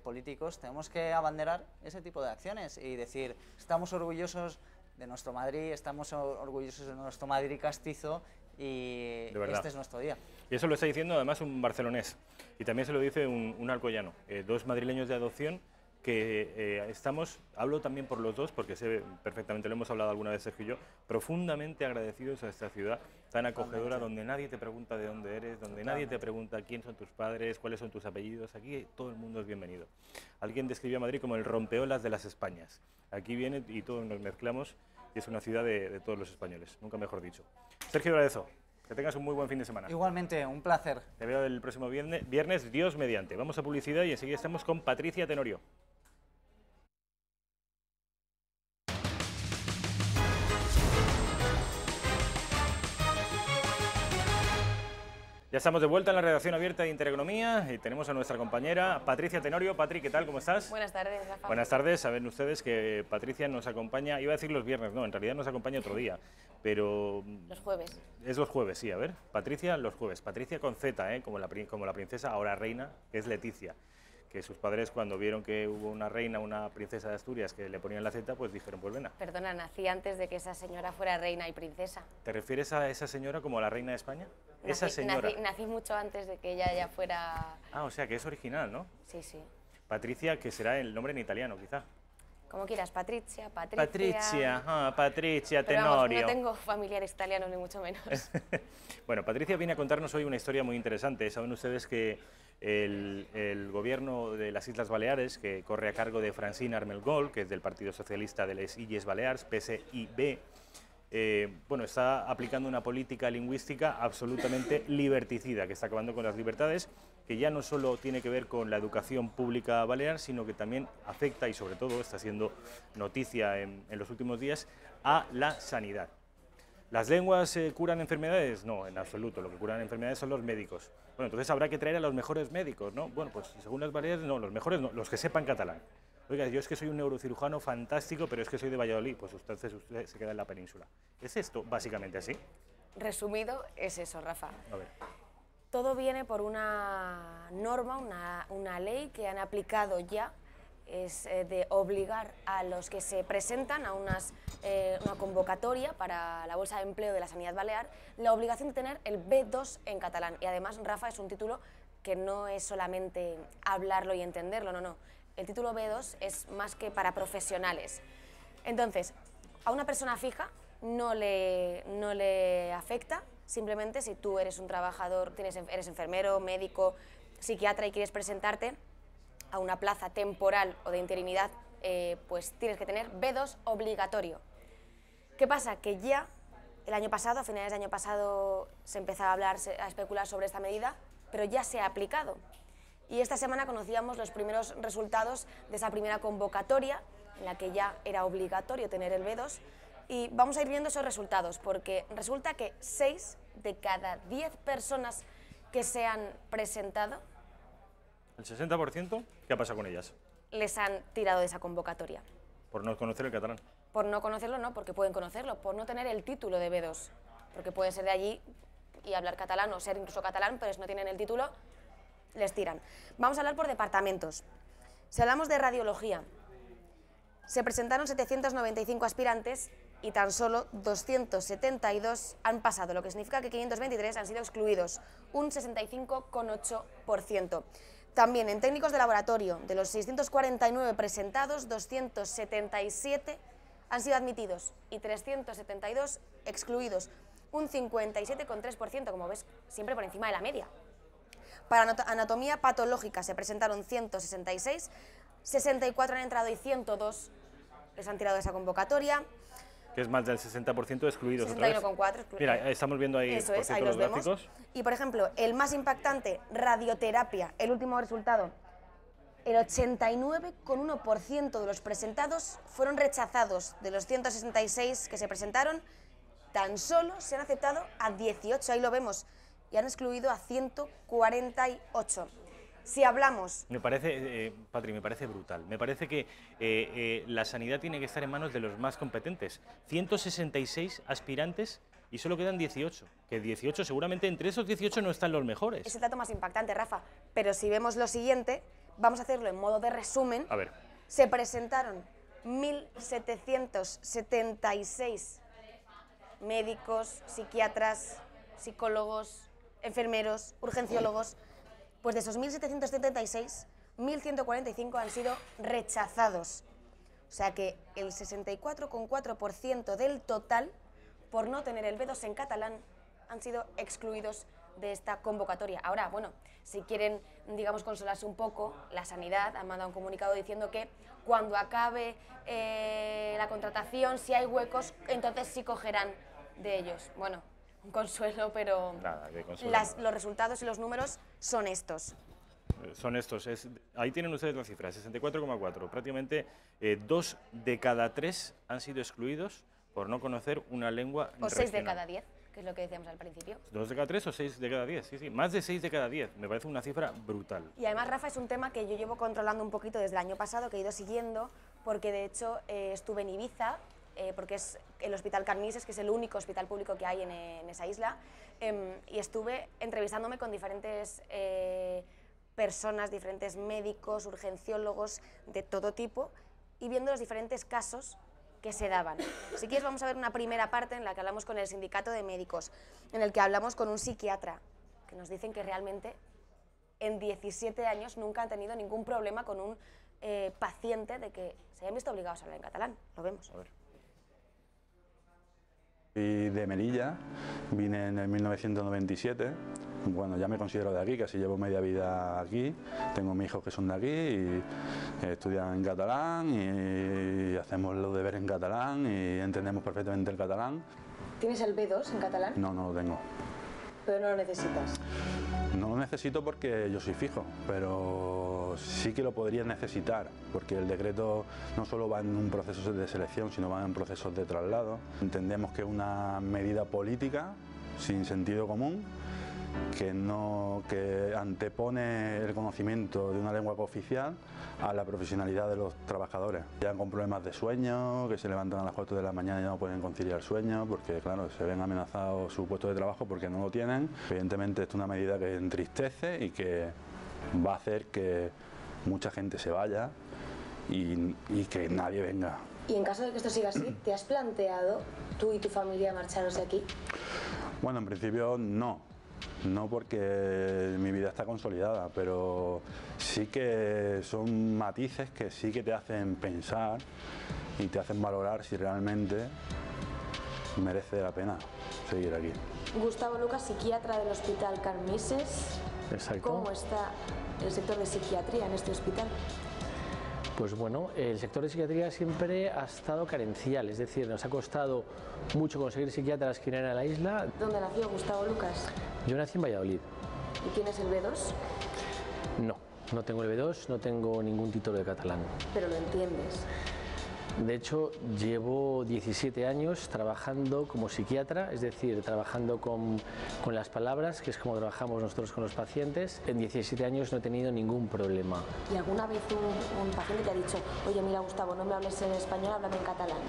políticos tenemos que abanderar ese tipo de acciones y decir, estamos orgullosos de nuestro Madrid, estamos orgullosos de nuestro Madrid castizo y este es nuestro día. Y eso lo está diciendo además un barcelonés y también se lo dice un alcoyano, dos madrileños de adopción que estamos, hablo también por los dos porque sé perfectamente, lo hemos hablado alguna vez Sergio y yo, profundamente agradecidos a esta ciudad tan acogedora donde nadie te pregunta de dónde eres, donde nadie te pregunta quién son tus padres, cuáles son tus apellidos, aquí todo el mundo es bienvenido. Alguien describió a Madrid como el rompeolas de las Españas, aquí viene y todos nos mezclamos y es una ciudad de todos los españoles, nunca mejor dicho. Sergio Bradezo, que tengas un muy buen fin de semana. Igualmente, un placer. Te veo el próximo viernes, Dios mediante. Vamos a publicidad y enseguida estamos con Patricia Tenorio. Ya estamos de vuelta en la redacción abierta de Intereconomía y tenemos a nuestra compañera Patricia Tenorio. Patri, ¿qué tal? ¿Cómo estás? Buenas tardes, Rafa. Buenas tardes. Saben ustedes que Patricia nos acompaña, iba a decir los viernes, no, en realidad nos acompaña otro día, pero... Los jueves. Es los jueves, sí, a ver. Patricia los jueves. Patricia con Z, como la princesa, ahora reina, que es Leticia. Que sus padres cuando vieron que hubo una reina, una princesa de Asturias que le ponían la Z, pues dijeron, pues venga. Perdona, nací antes de que esa señora fuera reina y princesa. ¿Te refieres a esa señora como la reina de España? Esa señora. Nací mucho antes de que ella ya fuera... Ah, o sea que es original, ¿no? Sí, sí. Patricia, que será el nombre en italiano, quizá. Como quieras, Patricia. Patricia Pero Tenorio. vamos, no tengo familiares italianos, ni mucho menos. Bueno, Patricia viene a contarnos hoy una historia muy interesante. Saben ustedes que el gobierno de las Islas Baleares, que corre a cargo de Francine Armengol, que es del Partido Socialista de les Illes Balears, PSIB, bueno, está aplicando una política lingüística absolutamente liberticida, que está acabando con las libertades, que ya no solo tiene que ver con la educación pública balear, sino que también afecta, y sobre todo está siendo noticia en los últimos días, a la sanidad. ¿Las lenguas curan enfermedades? No, en absoluto. Lo que curan enfermedades son los médicos. Bueno, entonces habrá que traer a los mejores médicos, ¿no? Bueno, pues según las Baleares, no, los mejores no, los que sepan catalán. Oiga, yo es que soy un neurocirujano fantástico, pero es que soy de Valladolid. Pues usted se queda en la península. ¿Es esto básicamente así? Resumido, es eso, Rafa. A ver. Todo viene por una norma, una ley que han aplicado ya, es de obligar a los que se presentan a una convocatoria para la Bolsa de Empleo de la Sanidad Balear, la obligación de tener el B2 en catalán. Y además, Rafa, es un título que no es solamente hablarlo y entenderlo, no. El título B2 es más que para profesionales. Entonces, a una persona fija no le afecta, simplemente si tú eres un trabajador, eres enfermero, médico, psiquiatra y quieres presentarte a una plaza temporal o de interinidad, pues tienes que tener B2 obligatorio. ¿Qué pasa? Que ya el año pasado, a finales del año pasado, se empezaba a especular sobre esta medida, pero ya se ha aplicado. Y esta semana conocíamos los primeros resultados de esa primera convocatoria, en la que ya era obligatorio tener el B2, y vamos a ir viendo esos resultados, porque resulta que 6 de cada 10 personas que se han presentado... ¿El 60%? ¿Qué ha pasado con ellas? Les han tirado de esa convocatoria. Por no conocer el catalán. Por no conocerlo, no, porque pueden conocerlo, por no tener el título de B2, porque pueden ser de allí y hablar catalán o ser incluso catalán, pero si no tienen el título, les tiran. Vamos a hablar por departamentos. Si hablamos de radiología, se presentaron 795 aspirantes y tan solo 272 han pasado, lo que significa que 523 han sido excluidos, un 65,8%. También en técnicos de laboratorio, de los 649 presentados, 277 han sido admitidos y 372 excluidos, un 57,3%, como ves, siempre por encima de la media. Para anatomía patológica se presentaron 166, 64 han entrado y 102 les han tirado de esa convocatoria. Que es más del 60% excluidos. 61,4. Mira, estamos viendo ahí, eso por es, cierto, ahí los vemos. gráficos. Y por ejemplo, el más impactante, radioterapia, el último resultado, el 89,1% de los presentados fueron rechazados. De los 166 que se presentaron, tan solo se han aceptado a 18, ahí lo vemos, y han excluido a 148. Si hablamos... Me parece, Patri, me parece brutal. Me parece que la sanidad tiene que estar en manos de los más competentes. 166 aspirantes y solo quedan 18. Que 18, seguramente entre esos 18 no están los mejores. Es el dato más impactante, Rafa. Pero si vemos lo siguiente, vamos a hacerlo en modo de resumen. A ver. Se presentaron 1.776 médicos, psiquiatras, psicólogos, enfermeros, urgenciólogos. Pues de esos 1.776, 1.145 han sido rechazados. O sea que el 64,4% del total, por no tener el B2 en catalán, han sido excluidos de esta convocatoria. Ahora, bueno, si quieren, digamos, consolarse un poco, la Sanidad ha mandado un comunicado diciendo que cuando acabe la contratación, si hay huecos, entonces sí cogerán de ellos. Bueno, un consuelo, pero nada, de consuelo. Los resultados y los números son estos. Son estos, ahí tienen ustedes la cifra, 64,4. Prácticamente 2 de cada 3 han sido excluidos por no conocer una lengua regional. O 6 de cada 10, que es lo que decíamos al principio. 2 de cada 3 o 6 de cada 10, sí, sí. Más de 6 de cada 10, me parece una cifra brutal. Y además, Rafa, es un tema que yo llevo controlando un poquito desde el año pasado, que he ido siguiendo, porque de hecho estuve en Ibiza, porque es el Hospital Carnises, que es el único hospital público que hay en esa isla, y estuve entrevistándome con diferentes personas, diferentes médicos, urgenciólogos de todo tipo, y viendo los diferentes casos que se daban. Si quieres, vamos a ver una primera parte en la que hablamos con el sindicato de médicos, en el que hablamos con un psiquiatra, que nos dicen que realmente en 17 años nunca han tenido ningún problema con un paciente de que se hayan visto obligados a hablar en catalán. Lo vemos. A ver. Soy de Melilla, vine en el 1997, bueno, ya me considero de aquí, casi llevo media vida aquí, tengo mis hijos que son de aquí y estudian en catalán y hacemos los deberes en catalán y entendemos perfectamente el catalán. ¿Tienes el B2 en catalán? No, no lo tengo. Pero no lo necesitas. No lo necesito porque yo soy fijo, pero sí que lo podría necesitar, porque el decreto no solo va en un proceso de selección, sino va en procesos de traslado. Entendemos que es una medida política, sin sentido común, que antepone el conocimiento de una lengua cooficial a la profesionalidad de los trabajadores. Ya con problemas de sueño, que se levantan a las 4 de la mañana y no pueden conciliar sueño, porque claro, se ven amenazados su puesto de trabajo porque no lo tienen. Evidentemente esto es una medida que entristece y que va a hacer que mucha gente se vaya y que nadie venga. Y en caso de que esto siga así, ¿te has planteado tú y tu familia marcharos de aquí? Bueno, en principio no. No porque mi vida está consolidada, pero sí que son matices que sí que te hacen pensar y te hacen valorar si realmente merece la pena seguir aquí. Gustavo Lucas, psiquiatra del Hospital Carnises. Exacto. ¿Cómo está el sector de psiquiatría en este hospital? Pues bueno, el sector de psiquiatría siempre ha estado carencial, es decir, nos ha costado mucho conseguir psiquiatras que vinieran a la isla. ¿Dónde nació Gustavo Lucas? Yo nací en Valladolid. ¿Y tienes el B2? No, no tengo el B2, no tengo ningún título de catalán. Pero lo entiendes. De hecho, llevo 17 años trabajando como psiquiatra, es decir, trabajando con las palabras, que es como trabajamos nosotros con los pacientes. En 17 años no he tenido ningún problema. ¿Y alguna vez un paciente te ha dicho, oye, mira, Gustavo, no me hables en español, háblame en catalán?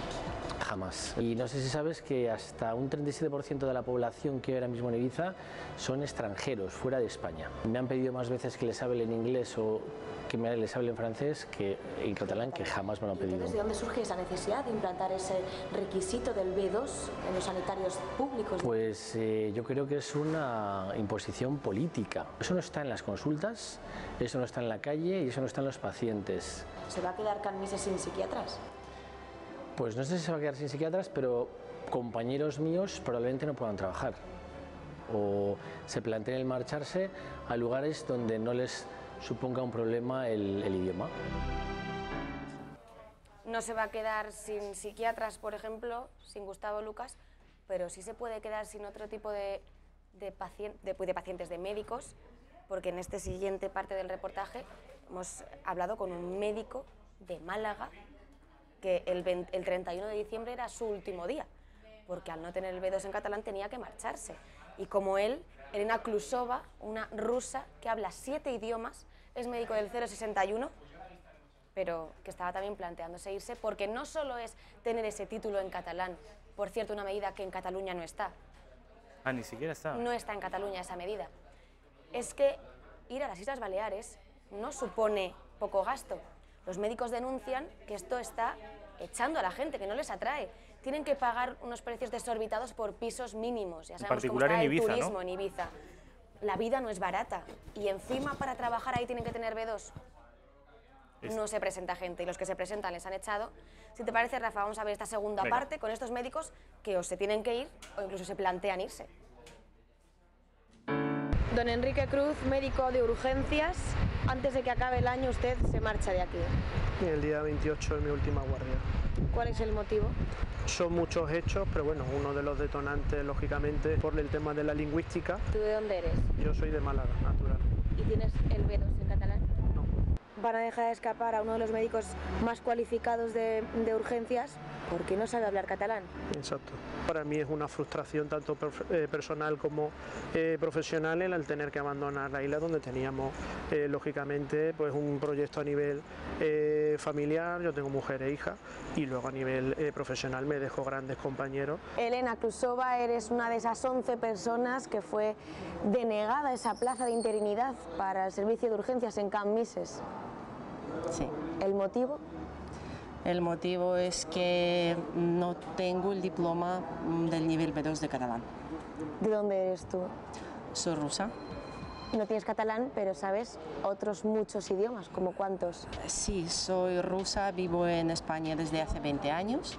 Jamás. Y no sé si sabes que hasta un 37% de la población que hay ahora mismo en Ibiza son extranjeros, fuera de España. Me han pedido más veces que les hable en inglés o que les hable en francés que en catalán, que jamás me lo han pedido. Entonces, ¿de dónde surge esa necesidad de implantar ese requisito del B2 en los sanitarios públicos? Pues yo creo que es una imposición política. Eso no está en las consultas, eso no está en la calle y eso no está en los pacientes. ¿Se va a quedar Carnises sin psiquiatras? Pues no sé si se va a quedar sin psiquiatras, pero compañeros míos probablemente no puedan trabajar o se planteen el marcharse a lugares donde no les suponga un problema el idioma. No se va a quedar sin psiquiatras, por ejemplo, sin Gustavo Lucas, pero sí se puede quedar sin otro tipo de pacientes, de médicos, porque en esta siguiente parte del reportaje hemos hablado con un médico de Málaga que el 31 de diciembre era su último día, porque al no tener el B2 en catalán tenía que marcharse. Y como él, Elena Klusova, una rusa que habla 7 idiomas, es médico del 061, pero que estaba también planteándose irse, porque no solo es tener ese título en catalán, por cierto, una medida que en Cataluña no está, Ah, ni siquiera está. No está en Cataluña esa medida. Es que ir a las Islas Baleares no supone poco gasto. Los médicos denuncian que esto está echando a la gente, que no les atrae. Tienen que pagar unos precios desorbitados por pisos mínimos. Ya sabemos cómo está el turismo en Ibiza. La vida no es barata. Y encima para trabajar ahí tienen que tener B2. No se presenta gente y los que se presentan les han echado. Si te parece, Rafa, vamos a ver esta segunda parte con estos médicos que o se tienen que ir o incluso se plantean irse. Don Enrique Cruz, médico de urgencias. Antes de que acabe el año usted se marcha de aquí. El día 28 es mi última guardia. ¿Cuál es el motivo? Son muchos hechos, pero bueno, uno de los detonantes, lógicamente, por el tema de la lingüística. ¿Tú de dónde eres? Yo soy de Málaga, natural. ¿Y tienes el B2 en catalán? No. Van a dejar de escapar a uno de los médicos más cualificados de urgencias porque no sabe hablar catalán. Exacto. Para mí es una frustración tanto personal como profesional el tener que abandonar la isla donde teníamos, lógicamente, pues un proyecto a nivel familiar. Yo tengo mujer e hija, y luego a nivel profesional me dejo grandes compañeros. Elena Klusova, eres una de esas 11 personas que fue denegada esa plaza de interinidad para el servicio de urgencias en Can Mises. Sí. ¿El motivo? El motivo es que no tengo el diploma del nivel B2 de catalán. ¿De dónde eres tú? Soy rusa. No tienes catalán, pero sabes otros muchos idiomas, ¿como cuántos? Sí, soy rusa, vivo en España desde hace 20 años.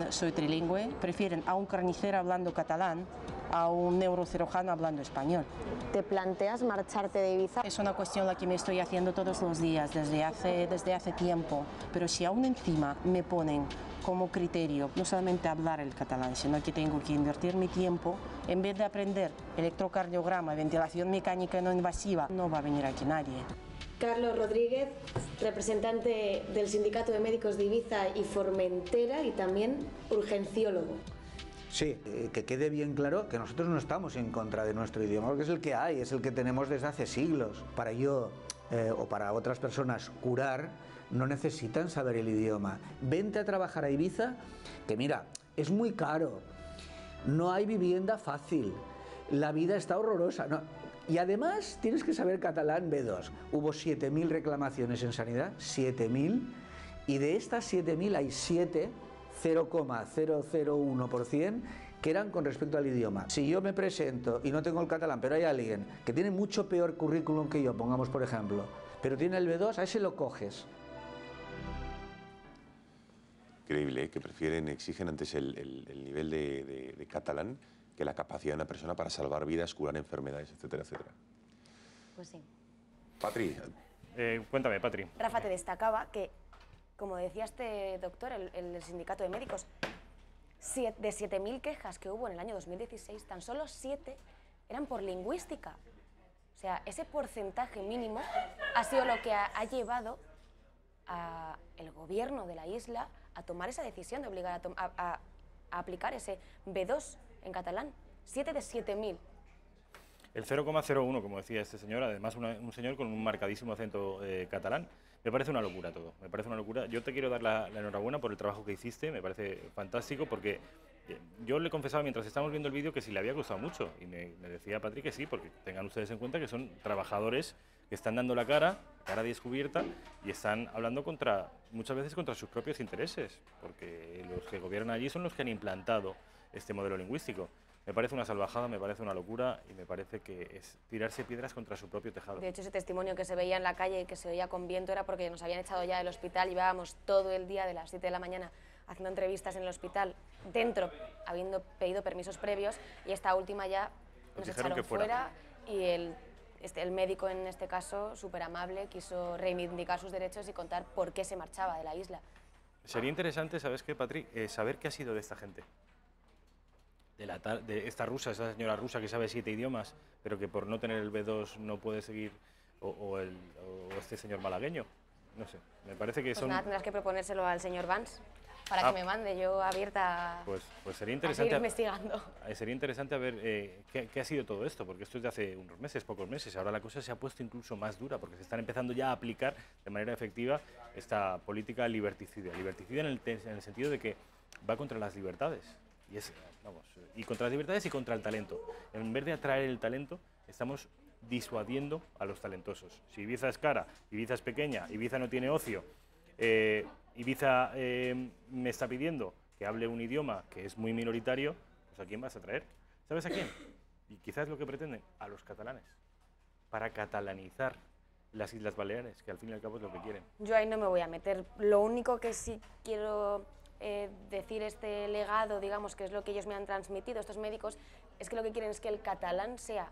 Soy trilingüe. Prefieren a un carnicero hablando catalán a un neurocirujano hablando español. ¿Te planteas marcharte de Ibiza? Es una cuestión la que me estoy haciendo todos los días, desde hace tiempo. Pero si aún encima me ponen como criterio no solamente hablar el catalán, sino que tengo que invertir mi tiempo, en vez de aprender electrocardiograma, ventilación mecánica no invasiva, no va a venir aquí nadie. Carlos Rodríguez, representante del Sindicato de Médicos de Ibiza y Formentera y también urgenciólogo. Sí, que quede bien claro que nosotros no estamos en contra de nuestro idioma, porque es el que hay, es el que tenemos desde hace siglos. Para yo o para otras personas curar, no necesitan saber el idioma. Vente a trabajar a Ibiza, que mira, es muy caro, no hay vivienda fácil, la vida está horrorosa. No. Y además tienes que saber catalán B2. Hubo 7.000 reclamaciones en sanidad, 7.000, y de estas 7.000 hay 7, 0,001%, que eran con respecto al idioma. Si yo me presento y no tengo el catalán, pero hay alguien que tiene mucho peor currículum que yo, pongamos por ejemplo, pero tiene el B2, a ese lo coges. Increíble, que exigen antes el nivel de catalán que la capacidad de una persona para salvar vidas, curar enfermedades, etcétera, etcétera. Pues sí. Patri. Cuéntame, Patri. Rafa, te destacaba que, como decía este doctor, el sindicato de médicos, de 7.000 quejas que hubo en el año 2016, tan solo 7 eran por lingüística. O sea, ese porcentaje mínimo ha sido lo que ha llevado al gobierno de la isla a tomar esa decisión de obligar a aplicar ese B2 en catalán. 7 de 7.000. El 0,01, como decía este señor, además un señor con un marcadísimo acento catalán. Me parece una locura todo, me parece una locura. Yo te quiero dar la enhorabuena por el trabajo que hiciste, me parece fantástico, porque yo le confesaba mientras estábamos viendo el vídeo que sí le había costado mucho, y me decía Patrick que sí, porque tengan ustedes en cuenta que son trabajadores que están dando la cara descubierta, y están hablando muchas veces contra sus propios intereses, porque los que gobiernan allí son los que han implantado este modelo lingüístico. Me parece una salvajada, me parece una locura, y me parece que es tirarse piedras contra su propio tejado. De hecho, ese testimonio que se veía en la calle y que se oía con viento era porque nos habían echado ya del hospital. Llevábamos todo el día de las 7 de la mañana haciendo entrevistas en el hospital, dentro, habiendo pedido permisos previos, y esta última ya nos echaron fuera, y el médico, en este caso, súper amable, quiso reivindicar sus derechos y contar por qué se marchaba de la isla. Sería interesante, ¿sabes qué, Patrick? Saber qué ha sido de esta gente. De esta rusa, esa señora rusa que sabe 7 idiomas, pero que por no tener el B2 no puede seguir, o este señor malagueño. No sé, me parece que son... Nada, tendrás que proponérselo al señor Vance para que me mande, yo abierta pues sería interesante, a seguir investigando. Sería interesante a ver qué ha sido todo esto, porque esto es de hace unos meses, pocos meses. Ahora la cosa se ha puesto incluso más dura, porque se están empezando ya a aplicar de manera efectiva esta política liberticida. Liberticida en el sentido de que va contra las libertades. y contra las libertades y contra el talento. En vez de atraer el talento, estamos disuadiendo a los talentosos. Si Ibiza es cara, Ibiza es pequeña, Ibiza no tiene ocio, Ibiza me está pidiendo que hable un idioma que es muy minoritario, pues ¿a quién vas a traer? ¿Sabes a quién? Y quizás lo que pretenden, a los catalanes, para catalanizar las Islas Baleares, que al fin y al cabo es lo que quieren. Yo ahí no me voy a meter. Lo único que sí quiero decir, este legado, digamos, que es lo que ellos me han transmitido, estos médicos, es que lo que quieren es que el catalán sea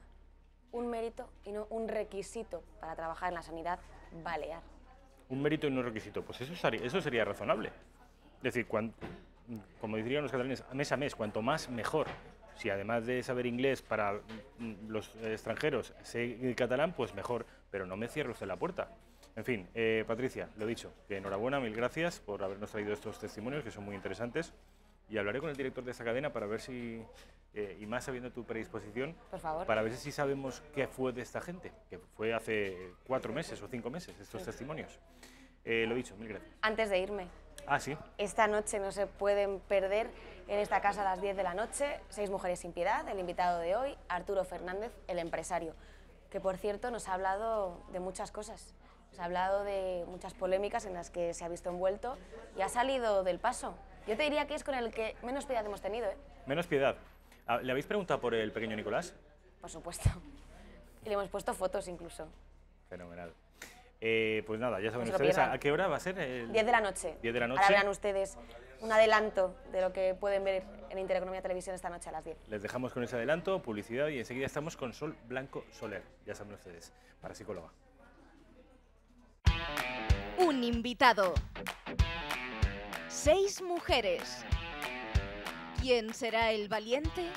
un mérito y no un requisito para trabajar en la sanidad balear. Un mérito y no un requisito, pues eso sería razonable. Es decir, como dirían los catalanes, mes a mes, cuanto más mejor. Si además de saber inglés para los extranjeros sé catalán, pues mejor, pero no me cierre usted la puerta. En fin, Patricia, lo dicho, que enhorabuena, mil gracias por habernos traído estos testimonios que son muy interesantes, y hablaré con el director de esta cadena para ver si, y más sabiendo tu predisposición, por favor, para ver si sabemos qué fue de esta gente, que fue hace 4 meses o 5 meses estos testimonios. Lo dicho, mil gracias. Antes de irme, sí. Esta noche no se pueden perder en esta casa a las 10 de la noche, 6 mujeres sin piedad, el invitado de hoy, Arturo Fernández, el empresario, que por cierto nos ha hablado de muchas cosas, nos ha hablado de muchas polémicas en las que se ha visto envuelto y ha salido del paso. Yo te diría que es con el que menos piedad hemos tenido, ¿eh? Menos piedad. ¿Le habéis preguntado por el pequeño Nicolás? Por supuesto. Y le hemos puesto fotos incluso. Fenomenal. Pues nada, ya saben ustedes, ¿a qué hora va a ser? 10 de la noche. 10 de la noche. Ahora verán ustedes un adelanto de lo que pueden ver en Intereconomía Televisión esta noche a las 10. Les dejamos con ese adelanto, publicidad, y enseguida estamos con Sol Blanco Soler, ya saben ustedes, para psicóloga. Un invitado. 6 mujeres. ¿Quién será el valiente?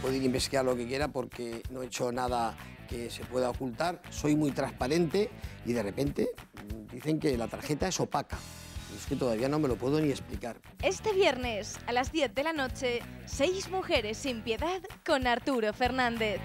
Puede ir a investigar lo que quiera porque no he hecho nada que se pueda ocultar, soy muy transparente y de repente dicen que la tarjeta es opaca. Y es que todavía no me lo puedo ni explicar. Este viernes a las 10 de la noche, 6 mujeres sin piedad con Arturo Fernández.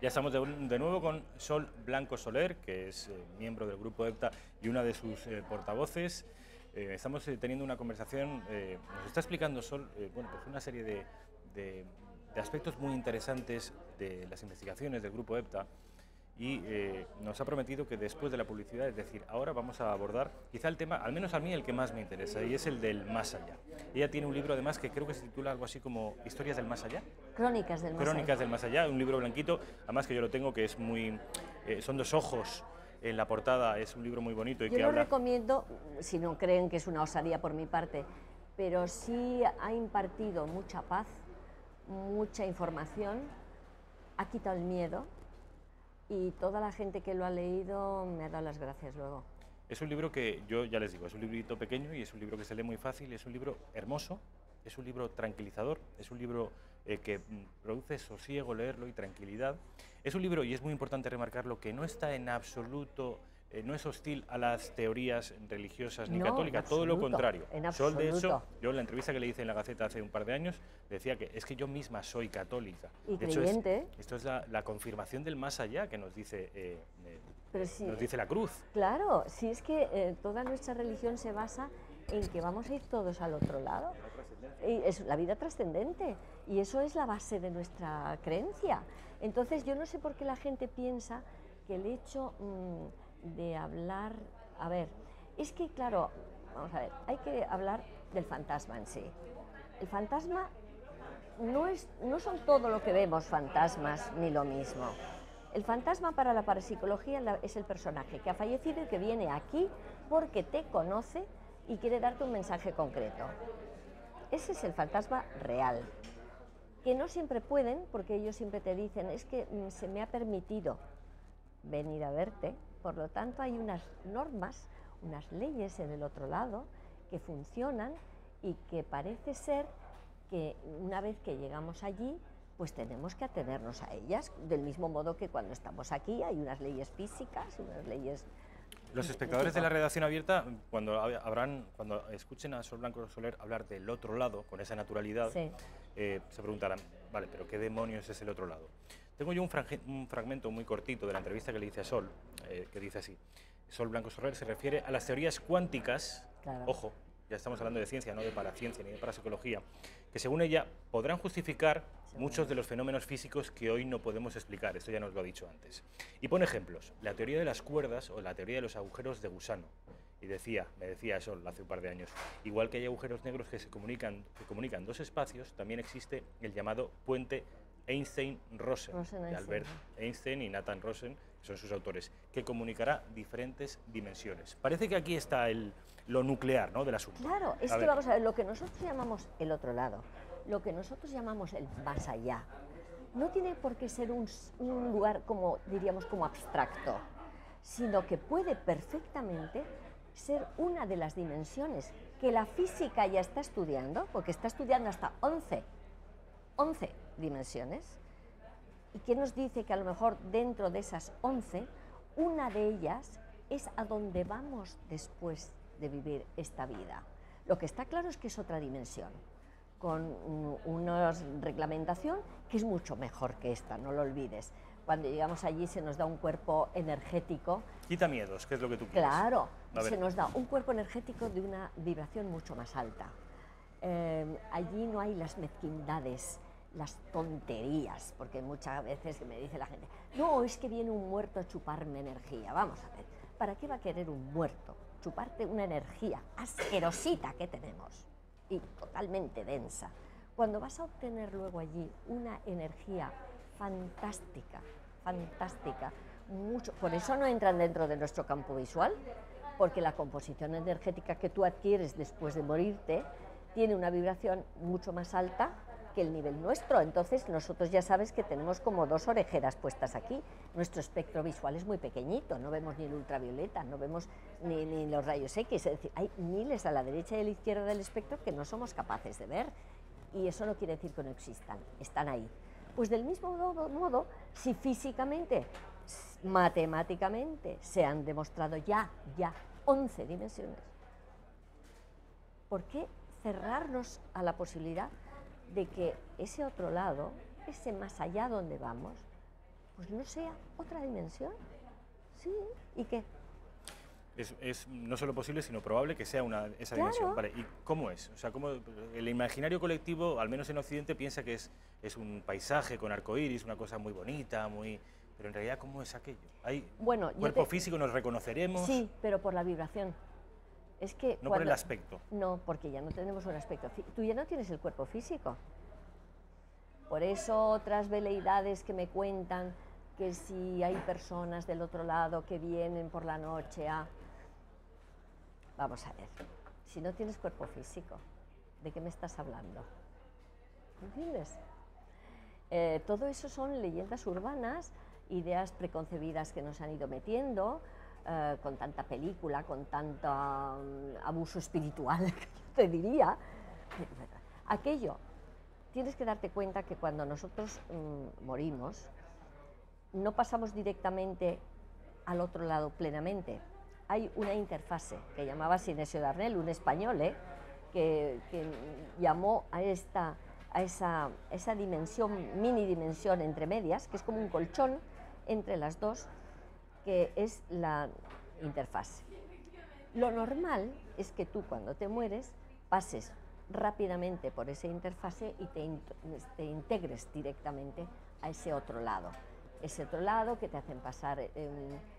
Ya estamos de nuevo con Sol Blanco Soler, que es miembro del Grupo EPTA y una de sus portavoces. Estamos teniendo una conversación, nos está explicando Sol bueno, pues una serie de aspectos muy interesantes de las investigaciones del Grupo EPTA, y nos ha prometido que después de la publicidad, es decir, ahora vamos a abordar quizá el tema, al menos a mí, el que más me interesa, y es el del más allá. Ella tiene un libro además que creo que se titula algo así como Historias del más allá. Crónicas del más allá. Crónicas del más allá, un libro blanquito, además que yo lo tengo, que es muy... son 2 ojos en la portada, es un libro muy bonito. Y yo lo recomiendo, si no creen que es una osadía por mi parte, pero sí ha impartido mucha paz, mucha información, ha quitado el miedo, y toda la gente que lo ha leído me ha dado las gracias luego. Es un libro que, yo ya les digo, es un librito pequeño y es un libro que se lee muy fácil, es un libro hermoso, es un libro tranquilizador, es un libro que produce sosiego leerlo y tranquilidad. Es un libro, y es muy importante remarcarlo, que no está en absoluto, no es hostil a las teorías religiosas ni católicas, todo lo contrario. Sol, de hecho, yo en la entrevista que le hice en la Gaceta hace un par de años, decía que es que yo misma soy católica. Y de creyente. Hecho, esto es la confirmación del más allá que nos dice, nos dice la cruz. Claro, si es que toda nuestra religión se basa en que vamos a ir todos al otro lado. Y es la vida trascendente, y eso es la base de nuestra creencia. Entonces yo no sé por qué la gente piensa que el hecho de hablar... A ver, es que claro, vamos a ver, hay que hablar del fantasma en sí. El fantasma no son todo lo que vemos fantasmas ni lo mismo. El fantasma para la parapsicología es el personaje que ha fallecido y que viene aquí porque te conoce y quiere darte un mensaje concreto. Ese es el fantasma real, que no siempre pueden, porque ellos siempre te dicen, es que se me ha permitido venir a verte, por lo tanto hay unas normas, unas leyes en el otro lado que funcionan y que parece ser que una vez que llegamos allí, pues tenemos que atenernos a ellas, del mismo modo que cuando estamos aquí hay unas leyes físicas, unas leyes... Los espectadores de la redacción abierta, cuando escuchen a Sol Blanco Soler hablar del otro lado, con esa naturalidad, sí, se preguntarán, vale, pero ¿qué demonios es el otro lado? Tengo yo un fragmento muy cortito de la entrevista que le hice a Sol, que dice así: Sol Blanco Soler se refiere a las teorías cuánticas, claro, ojo, ya estamos hablando de ciencia, no de paraciencia ni de parapsicología, que según ella podrán justificar muchos de los fenómenos físicos que hoy no podemos explicar. Esto ya nos lo ha dicho antes. Y pone ejemplos: la teoría de las cuerdas o la teoría de los agujeros de gusano. Y me decía eso hace un par de años, igual que hay agujeros negros que comunican dos espacios, también existe el llamado puente Einstein-Rosen, de Albert Einstein y Nathan Rosen, que son sus autores, que comunicará diferentes dimensiones. Parece que aquí está lo nuclear, ¿no?, del asunto. Claro, es que vamos a ver, lo que nosotros llamamos el otro lado, lo que nosotros llamamos el más allá, no tiene por qué ser un lugar, como diríamos, como abstracto, sino que puede perfectamente ser una de las dimensiones que la física ya está estudiando, porque está estudiando hasta 11 dimensiones, y que nos dice que a lo mejor dentro de esas 11, una de ellas es a donde vamos después de vivir esta vida. Lo que está claro es que es otra dimensión, con una reglamentación que es mucho mejor que esta, no lo olvides. Cuando llegamos allí se nos da un cuerpo energético. Quita miedos, ¿qué es lo que tú quieres? Claro, se nos da un cuerpo energético de una vibración mucho más alta. Allí no hay las mezquindades, las tonterías, porque muchas veces me dice la gente, no, es que viene un muerto a chuparme energía. Vamos a ver, ¿para qué va a querer un muerto chuparte una energía asquerosita que tenemos y totalmente densa? Cuando vas a obtener luego allí una energía fantástica, mucho, por eso no entran dentro de nuestro campo visual, porque la composición energética que tú adquieres después de morirte tiene una vibración mucho más alta que el nivel nuestro. Entonces nosotros ya sabes que tenemos como dos orejeras puestas aquí. Nuestro espectro visual es muy pequeñito, no vemos ni el ultravioleta, no vemos ni los rayos X, es decir, hay miles a la derecha y a la izquierda del espectro que no somos capaces de ver, y eso no quiere decir que no existan, están ahí. Pues del mismo modo, si físicamente, matemáticamente se han demostrado ya 11 dimensiones, ¿por qué cerrarnos a la posibilidad de que ese otro lado, ese más allá donde vamos, pues no sea otra dimensión? Sí, ¿y qué? Es no solo posible, sino probable que sea esa dimensión. Vale, ¿y cómo es? O sea, ¿cómo el imaginario colectivo, al menos en Occidente, piensa que es un paisaje con arcoíris, una cosa muy bonita, pero en realidad, ¿cómo es aquello? ¿Hay cuerpo físico, nos reconoceremos? Sí, pero por la vibración. Es que no por el aspecto. No, porque ya no tenemos un aspecto. Tú ya no tienes el cuerpo físico. Por eso otras veleidades que me cuentan que si hay personas del otro lado que vienen por la noche a... Vamos a ver, si no tienes cuerpo físico, ¿de qué me estás hablando? ¿Entiendes? Todo eso son leyendas urbanas, ideas preconcebidas que nos han ido metiendo, con tanta película, con tanto abuso espiritual, te diría. Aquello, tienes que darte cuenta que cuando nosotros morimos, no pasamos directamente al otro lado plenamente. Hay una interfase que llamaba Sinesio Darnell, un español, que llamó a esa dimensión, mini dimensión entre medias, que es como un colchón entre las dos, que es la interfase. Lo normal es que tú, cuando te mueres, pases rápidamente por esa interfase y te integres directamente a ese otro lado. Ese otro lado que te hacen pasar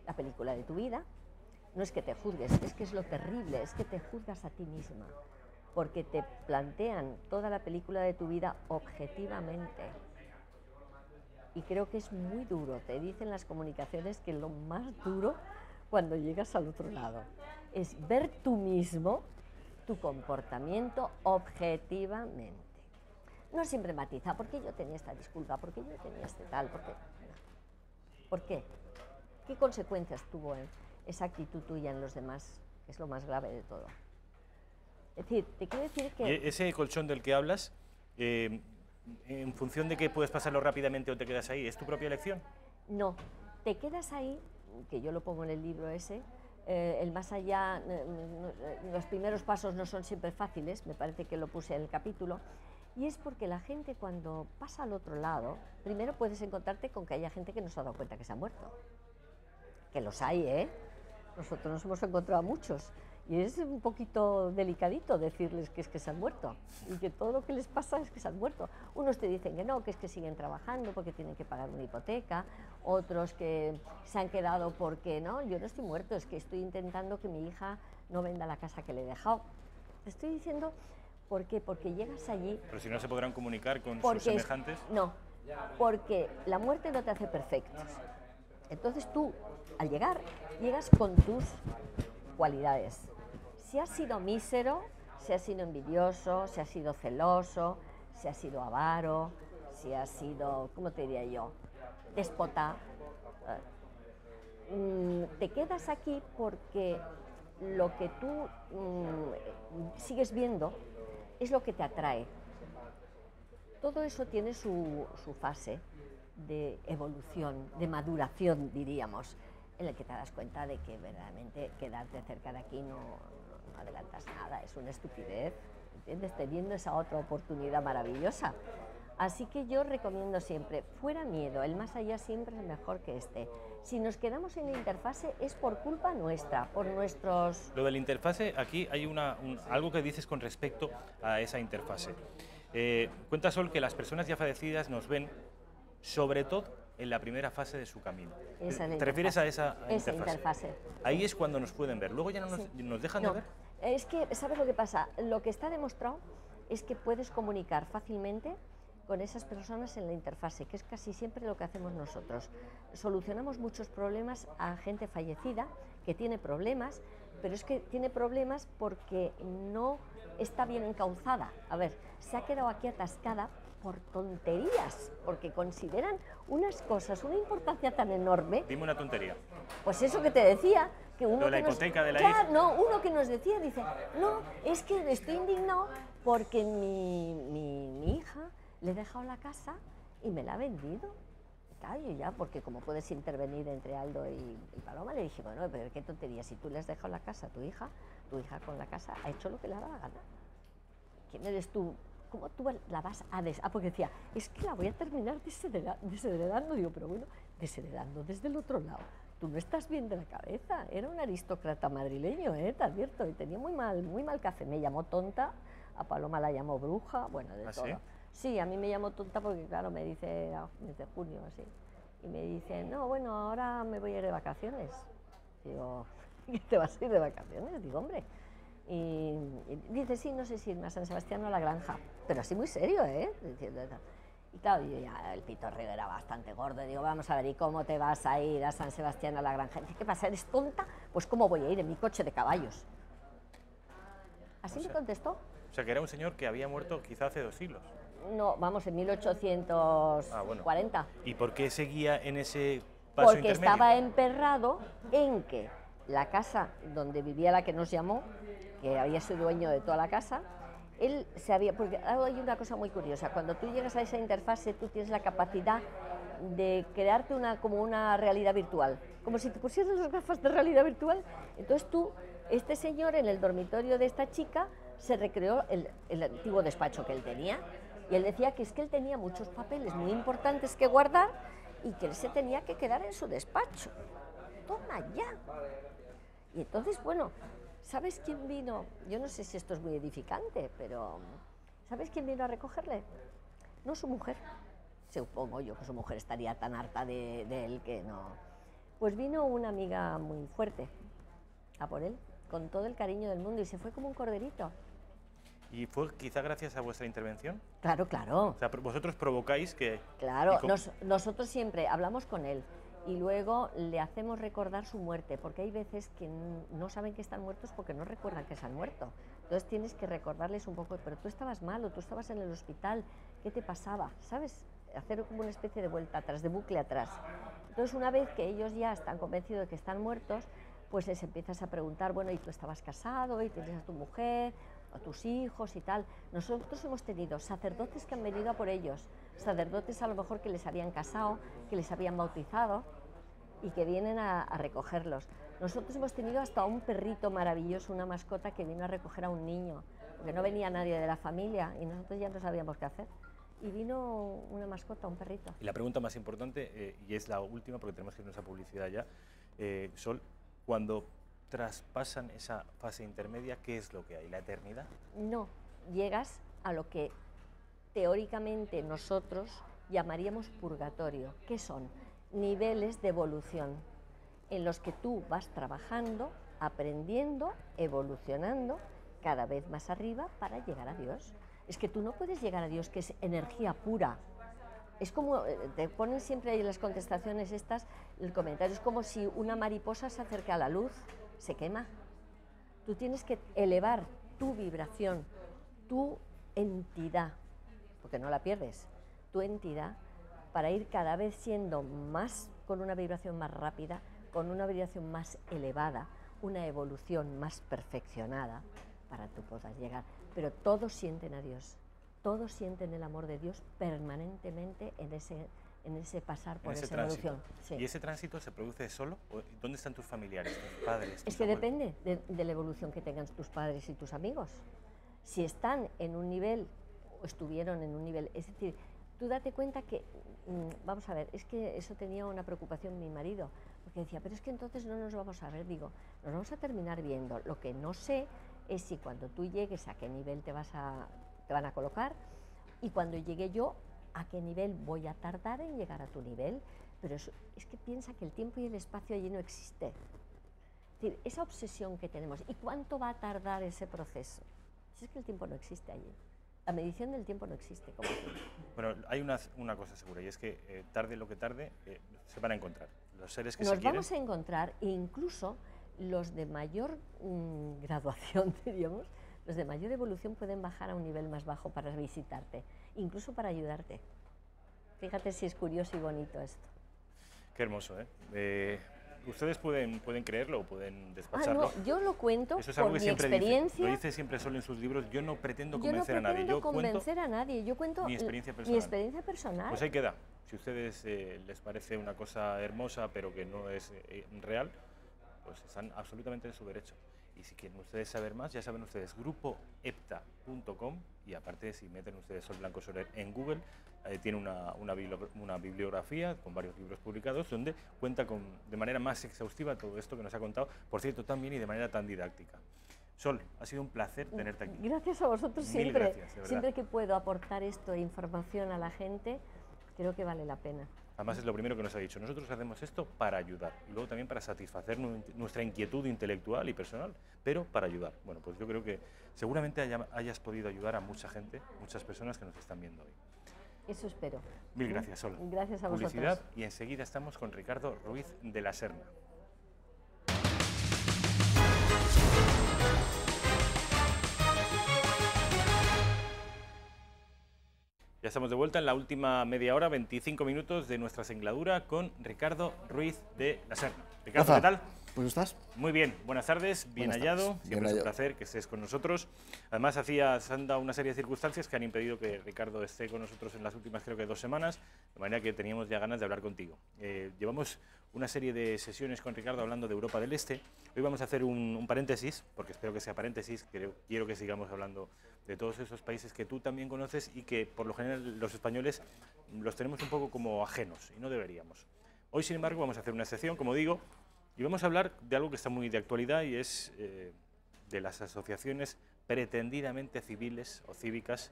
la película de tu vida. No es que te juzgues, es que es lo terrible, es que te juzgas a ti misma, porque te plantean toda la película de tu vida objetivamente. Y creo que es muy duro, te dicen las comunicaciones que lo más duro cuando llegas al otro lado es ver tú mismo, tu comportamiento objetivamente. No siempre matiza, ¿por qué yo tenía esta disculpa? ¿Por qué yo tenía este tal? ¿Por qué? ¿Qué consecuencias tuvo esa actitud tuya en los demás? Que es lo más grave de todo. Es decir, te quiero decir que... Ese colchón del que hablas, en función de que puedes pasarlo rápidamente o te quedas ahí, ¿es tu propia elección? No, te quedas ahí, que yo lo pongo en el libro ese, el más allá, los primeros pasos no son siempre fáciles, me parece que lo puse en el capítulo, y es porque la gente cuando pasa al otro lado, primero puedes encontrarte con que haya gente que no se ha dado cuenta que se ha muerto, que los hay, ¿eh? Nosotros nos hemos encontrado a muchos, y es un poquito delicadito decirles que es que se han muerto, y que todo lo que les pasa es que se han muerto. Unos te dicen que no, que es que siguen trabajando porque tienen que pagar una hipoteca, otros que se han quedado porque no, yo no estoy muerto, es que estoy intentando que mi hija no venda la casa que le he dejado. Te estoy diciendo, ¿por qué? Porque llegas allí... Pero si no se podrán comunicar con sus semejantes... No, porque la muerte no te hace perfecto. Entonces tú, al llegar, llegas con tus cualidades. Si has sido mísero, si has sido envidioso, si has sido celoso, si has sido avaro, si has sido, ¿cómo te diría yo?, déspota, te quedas aquí porque lo que tú sigues viendo es lo que te atrae. Todo eso tiene su fase de evolución, de maduración, diríamos, en el que te das cuenta de que verdaderamente quedarte cerca de aquí no adelantas nada, es una estupidez, ¿entiendes? Teniendo esa otra oportunidad maravillosa. Así que yo recomiendo siempre, fuera miedo, el más allá siempre es mejor que este. Si nos quedamos en la interfase es por culpa nuestra, por nuestros... Lo de la interfase, aquí hay algo que dices con respecto a esa interfase. Cuenta Sol que las personas ya fallecidas nos ven, sobre todo, en la primera fase de su camino. ¿Te refieres a esa interfase? Ahí es cuando nos pueden ver, luego ya no nos dejan de ver. Es que, ¿sabes lo que pasa? Lo que está demostrado es que puedes comunicar fácilmente con esas personas en la interfase, que es casi siempre lo que hacemos nosotros. Solucionamos muchos problemas a gente fallecida que tiene problemas, pero es que tiene problemas porque no está bien encauzada. A ver, se ha quedado aquí atascada por tonterías, porque consideran unas cosas, una importancia tan enorme. Dime una tontería. Pues eso que te decía, que uno la que hipoteca de la hija. No, uno que nos decía, dice, no, es que estoy indignado porque mi hija le he dejado la casa y me la ha vendido. Claro, yo ya, porque como puedes intervenir entre Aldo y Paloma, le dije, bueno, pero qué tontería, si tú le has dejado la casa a tu hija con la casa ha hecho lo que le ha dado la gana. ¿Quién eres tú? ¿Cómo tú la vas a porque decía, es que la voy a terminar desheredando. Digo, pero bueno, desheredando desde el otro lado. Tú no estás bien de la cabeza. Era un aristócrata madrileño, te advierto, y tenía muy mal café. Me llamó tonta, a Paloma la llamó bruja, bueno, de todo. Sí, a mí me llamó tonta porque, claro, me dice, desde junio, así. Y me dice, no, bueno, ahora me voy a ir de vacaciones. Digo, ¿qué te vas a ir de vacaciones? Digo, hombre. Y dice, sí, no sé si irme a San Sebastián o a la Granja, pero así muy serio, y claro, yo ya, el pitorreo era bastante gordo, digo, vamos a ver, ¿y cómo te vas a ir a San Sebastián a la Granja? Dice, ¿qué pasa, eres tonta? Pues ¿cómo voy a ir en mi coche de caballos? Así me contestó. O sea, que era un señor que había muerto quizá hace 2 siglos. No, vamos, en 1840. ¿Y por qué seguía en ese paso Porque intermedio? estaba emperrado en que la casa donde vivía la que nos llamó, que había sido dueño de toda la casa, él se había... Porque hay una cosa muy curiosa, cuando tú llegas a esa interfase, tú tienes la capacidad de crearte como una realidad virtual, como si te pusieras las gafas de realidad virtual. Entonces este señor en el dormitorio de esta chica se recreó el antiguo despacho que él tenía, y él decía que es que él tenía muchos papeles muy importantes que guardar y que él se tenía que quedar en su despacho. Toma ya. Y entonces, bueno, ¿sabes quién vino? Yo no sé si esto es muy edificante, pero ¿sabes quién vino a recogerle? No su mujer. Supongo yo que su mujer estaría tan harta de él que no. Pues vino una amiga muy fuerte a por él, con todo el cariño del mundo, y se fue como un corderito. ¿Y fue quizá gracias a vuestra intervención? Claro, claro. O sea, vosotros provocáis que... Claro, nosotros siempre hablamos con él y luego le hacemos recordar su muerte, porque hay veces que no saben que están muertos porque no recuerdan que se han muerto. Entonces tienes que recordarles un poco, pero tú estabas mal o tú estabas en el hospital, ¿qué te pasaba? ¿Sabes? Hacer como una especie de vuelta atrás, de bucle atrás. Entonces, una vez que ellos ya están convencidos de que están muertos, pues les empiezas a preguntar, bueno, ¿y tú estabas casado? ¿Y tienes a tu mujer? a tus hijos y tal. Nosotros hemos tenido sacerdotes que han venido a por ellos, sacerdotes a lo mejor que les habían casado, que les habían bautizado y que vienen a recogerlos. Nosotros hemos tenido hasta un perrito maravilloso, una mascota que vino a recoger a un niño, porque no venía nadie de la familia y nosotros ya no sabíamos qué hacer. Y vino una mascota, un perrito. Y la pregunta más importante, y es la última porque tenemos que irnos a publicidad ya, Sol, cuando traspasan esa fase intermedia, ¿qué es lo que hay? ¿La eternidad? No, llegas a lo que teóricamente nosotros llamaríamos purgatorio, que son niveles de evolución, en los que tú vas trabajando, aprendiendo, evolucionando, cada vez más arriba para llegar a Dios. Es que tú no puedes llegar a Dios, que es energía pura. Es como, te ponen siempre ahí en las contestaciones estas, el comentario, es como si una mariposa se acerca a la luz, se quema. Tú tienes que elevar tu vibración, tu entidad, porque no la pierdes, tu entidad, para ir cada vez siendo más, con una vibración más rápida, con una vibración más elevada, una evolución más perfeccionada, para que tú puedas llegar. Pero todos sienten a Dios, todos sienten el amor de Dios permanentemente en ese pasar por esa evolución. Sí. ¿Y ese tránsito se produce solo? ¿Dónde están tus familiares, tus padres? Es que depende de la evolución que tengan tus padres y tus amigos. Si están en un nivel, o estuvieron en un nivel, es decir, tú date cuenta que, vamos a ver, es que eso tenía una preocupación mi marido, porque decía, pero es que entonces no nos vamos a ver, digo, nos vamos a terminar viendo. Lo que no sé es si cuando tú llegues a qué nivel te van a colocar, y cuando llegue yo, a qué nivel voy a tardar en llegar a tu nivel. Pero es que piensa que el tiempo y el espacio allí no existe. Es decir, esa obsesión que tenemos, ¿y cuánto va a tardar ese proceso? Si es que el tiempo no existe allí. La medición del tiempo no existe como tiempo. Bueno, hay una cosa segura, y es que tarde lo que tarde se van a encontrar. Los seres que nos se quieren... vamos a encontrar, e incluso los de mayor graduación, diríamos, los de mayor evolución pueden bajar a un nivel más bajo para visitarte, incluso para ayudarte. Fíjate si es curioso y bonito esto. Qué hermoso, ¿eh? ¿Ustedes pueden creerlo o pueden despacharlo? No, yo lo cuento Eso es algo por que mi siempre experiencia. lo dice siempre Sol en sus libros. Yo no pretendo convencer a nadie. Yo convencer a nadie. Yo cuento mi experiencia personal. Mi experiencia personal. Pues ahí queda. Si a ustedes les parece una cosa hermosa, pero que no es real, pues están absolutamente en su derecho. Y si quieren ustedes saber más, ya saben ustedes, grupoepta.com, y aparte si meten ustedes Sol Blanco Soler en Google, tiene una bibliografía con varios libros publicados donde cuenta de manera más exhaustiva todo esto que nos ha contado, por cierto, tan bien y de manera tan didáctica. Sol, ha sido un placer tenerte aquí. Gracias a vosotros. Mil siempre. Gracias, de verdad. Siempre que puedo aportar esto, información a la gente, creo que vale la pena. Además es lo primero que nos ha dicho, nosotros hacemos esto para ayudar y luego también para satisfacer nuestra inquietud intelectual y personal, pero para ayudar. Bueno, pues yo creo que seguramente hayas podido ayudar a mucha gente, muchas personas que nos están viendo hoy. Eso espero. Mil gracias, Sol. Gracias a vosotros. Publicidad, y enseguida estamos con Ricardo Ruiz de la Serna. Ya estamos de vuelta en la última media hora, 25 minutos de nuestra singladura con Ricardo Ruiz de la Serna. Ricardo, ¿qué tal? ¿Cómo estás? Muy bien, buenas tardes, bien hallado, siempre es un placer que estés con nosotros. Además, se han dado una serie de circunstancias que han impedido que Ricardo esté con nosotros en las últimas, creo que 2 semanas, de manera que teníamos ya ganas de hablar contigo. Llevamos una serie de sesiones con Ricardo hablando de Europa del Este. Hoy vamos a hacer un paréntesis, porque espero que sea paréntesis, quiero que sigamos hablando de todos esos países que tú también conoces y que por lo general los españoles los tenemos un poco como ajenos y no deberíamos. Hoy, sin embargo, vamos a hacer una sección, como digo, y vamos a hablar de algo que está muy de actualidad y es de las asociaciones pretendidamente civiles o cívicas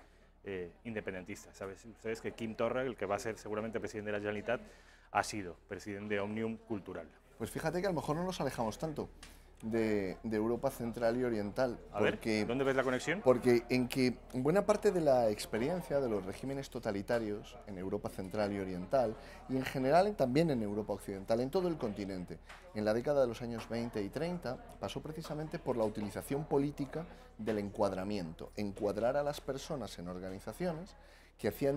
independentistas. ¿Sabes? Ustedes que Quim Torra, el que va a ser seguramente presidente de la Generalitat, ha sido presidente de Òmnium Cultural. Pues fíjate que a lo mejor no nos alejamos tanto de Europa Central y Oriental. A ver, ¿dónde ves la conexión? Porque en que buena parte de la experiencia de los regímenes totalitarios en Europa Central y Oriental, y en general también en Europa Occidental, en todo el continente, en la década de los años 20 y 30, pasó precisamente por la utilización política del encuadramiento, encuadrar a las personas en organizaciones que hacía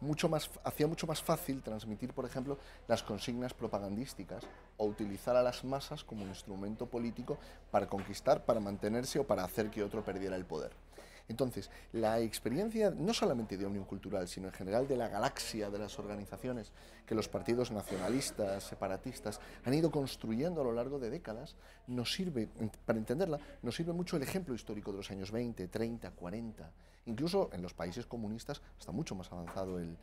mucho más fácil transmitir, por ejemplo, las consignas propagandísticas o utilizar a las masas como un instrumento político para conquistar, para mantenerse o para hacer que otro perdiera el poder. Entonces, la experiencia no solamente de Òmnium Cultural, sino en general de la galaxia de las organizaciones que los partidos nacionalistas, separatistas han ido construyendo a lo largo de décadas, nos sirve, para entenderla, nos sirve mucho el ejemplo histórico de los años 20, 30, 40, incluso en los países comunistas hasta mucho más avanzado el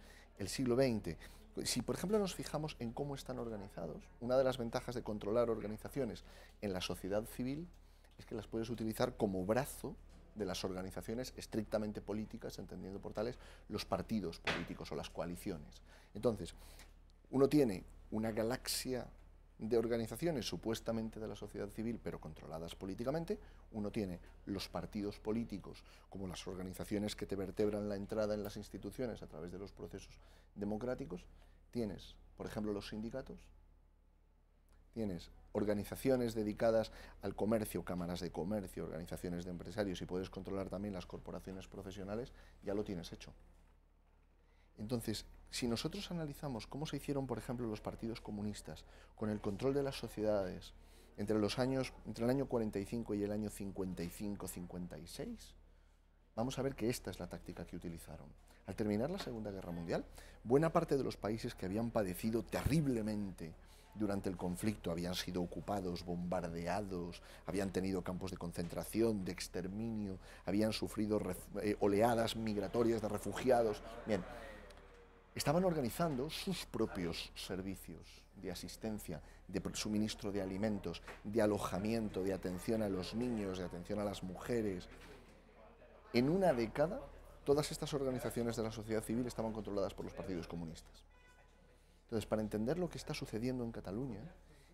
siglo XX. Si, por ejemplo, nos fijamos en cómo están organizados, una de las ventajas de controlar organizaciones en la sociedad civil es que las puedes utilizar como brazo de las organizaciones estrictamente políticas, entendiendo por tales los partidos políticos o las coaliciones. Entonces, uno tiene una galaxia de organizaciones supuestamente de la sociedad civil, pero controladas políticamente. Uno tiene los partidos políticos como las organizaciones que te vertebran la entrada en las instituciones a través de los procesos democráticos. Tienes, por ejemplo, los sindicatos. Tienes organizaciones dedicadas al comercio, cámaras de comercio, organizaciones de empresarios, y puedes controlar también las corporaciones profesionales, ya lo tienes hecho. Entonces, si nosotros analizamos cómo se hicieron, por ejemplo, los partidos comunistas con el control de las sociedades entre el año 45 y el año 55-56, vamos a ver que esta es la táctica que utilizaron. Al terminar la Segunda Guerra Mundial, buena parte de los países que habían padecido terriblemente durante el conflicto, habían sido ocupados, bombardeados, habían tenido campos de concentración, de exterminio, habían sufrido oleadas migratorias de refugiados. Bien, estaban organizando sus propios servicios de asistencia, de suministro de alimentos, de alojamiento, de atención a los niños, de atención a las mujeres. En una década, todas estas organizaciones de la sociedad civil estaban controladas por los partidos comunistas. Entonces, para entender lo que está sucediendo en Cataluña,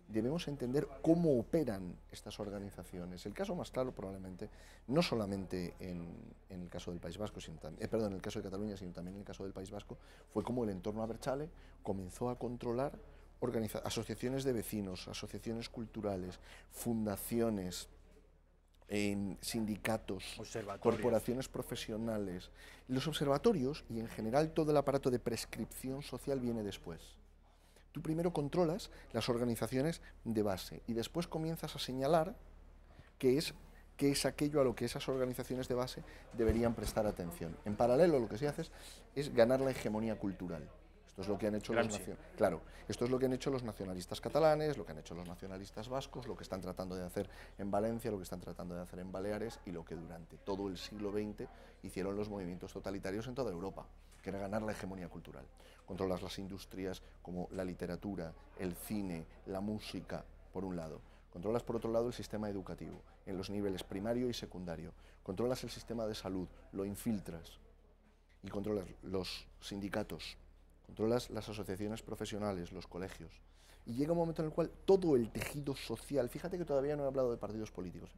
debemos entender cómo operan estas organizaciones. El caso más claro, probablemente, no solamente en el caso del País Vasco, en el caso de Cataluña, sino también en el caso del País Vasco, fue como el entorno Abertzale comenzó a controlar asociaciones de vecinos, asociaciones culturales, fundaciones, sindicatos, corporaciones profesionales. Los observatorios y en general todo el aparato de prescripción social viene después. Tú primero controlas las organizaciones de base y después comienzas a señalar qué es aquello a lo que esas organizaciones de base deberían prestar atención. En paralelo, lo que se hace es ganar la hegemonía cultural. Esto es lo que han hecho esto es lo que han hecho los nacionalistas catalanes, lo que han hecho los nacionalistas vascos, lo que están tratando de hacer en Valencia, lo que están tratando de hacer en Baleares y lo que durante todo el siglo XX hicieron los movimientos totalitarios en toda Europa, que era ganar la hegemonía cultural. Controlas las industrias como la literatura, el cine, la música, por un lado. Controlas, por otro lado, el sistema educativo, en los niveles primario y secundario. Controlas el sistema de salud, lo infiltras. Y controlas los sindicatos, controlas las asociaciones profesionales, los colegios. Y llega un momento en el cual todo el tejido social, fíjate que todavía no he hablado de partidos políticos,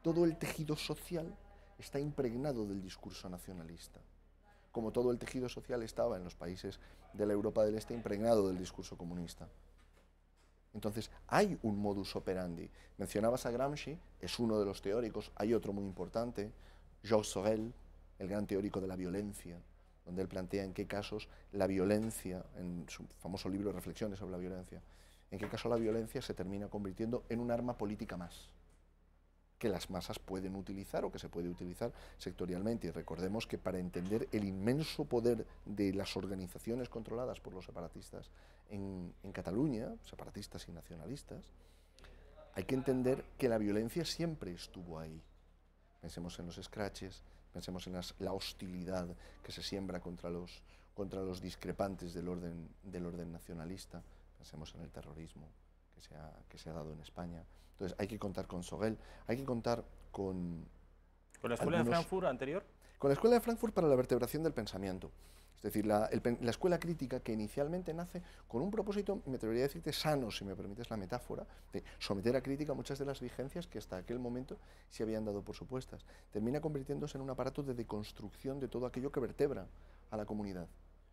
todo el tejido social está impregnado del discurso nacionalista, como todo el tejido social estaba en los países de la Europa del Este impregnado del discurso comunista. Entonces, hay un modus operandi. Mencionabas a Gramsci, es uno de los teóricos, hay otro muy importante, Georges Sorel, el gran teórico de la violencia, donde él plantea en qué casos la violencia, en su famoso libro Reflexiones sobre la violencia, en qué caso la violencia se termina convirtiendo en un arma política más, que las masas pueden utilizar o que se puede utilizar sectorialmente. Y recordemos que para entender el inmenso poder de las organizaciones controladas por los separatistas en Cataluña, separatistas y nacionalistas, hay que entender que la violencia siempre estuvo ahí. Pensemos en los escraches, pensemos en la hostilidad que se siembra contra los discrepantes del orden nacionalista, pensemos en el terrorismo que se ha dado en España. Entonces hay que contar con Sorel, hay que contar con... ¿Con la Escuela de Frankfurt anterior? Con la Escuela de Frankfurt para la vertebración del pensamiento. Es decir, la escuela crítica que inicialmente nace con un propósito, me atrevería a decirte, sano, si me permites la metáfora, de someter a crítica muchas de las vigencias que hasta aquel momento se habían dado por supuestas. Termina convirtiéndose en un aparato de deconstrucción de todo aquello que vertebra a la comunidad.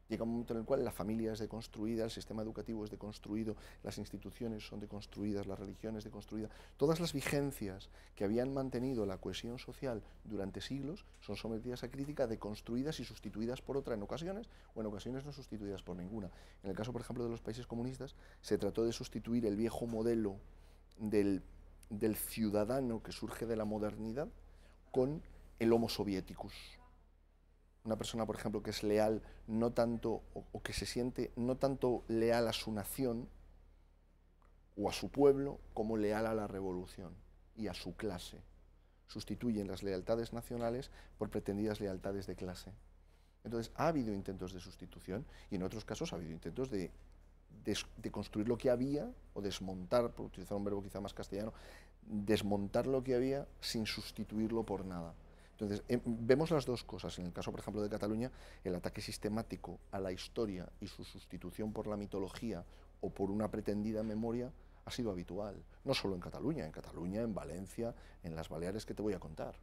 Llega un momento en el cual la familia es deconstruida, el sistema educativo es deconstruido, las instituciones son deconstruidas, la religión es deconstruida. Todas las vigencias que habían mantenido la cohesión social durante siglos son sometidas a crítica, deconstruidas y sustituidas por otra en ocasiones, o en ocasiones no sustituidas por ninguna. En el caso, por ejemplo, de los países comunistas, se trató de sustituir el viejo modelo del ciudadano que surge de la modernidad con el Homo Sovieticus. Una persona, por ejemplo, que es leal no tanto, o que se siente no tanto leal a su nación o a su pueblo, como leal a la revolución y a su clase. Sustituyen las lealtades nacionales por pretendidas lealtades de clase. Entonces, ha habido intentos de sustitución y en otros casos ha habido intentos de construir lo que había, o desmontar, por utilizar un verbo quizá más castellano, desmontar lo que había sin sustituirlo por nada. Entonces, vemos las dos cosas. En el caso, por ejemplo, de Cataluña, el ataque sistemático a la historia y su sustitución por la mitología o por una pretendida memoria ha sido habitual. No solo en Cataluña, en Valencia, en las Baleares que te voy a contar.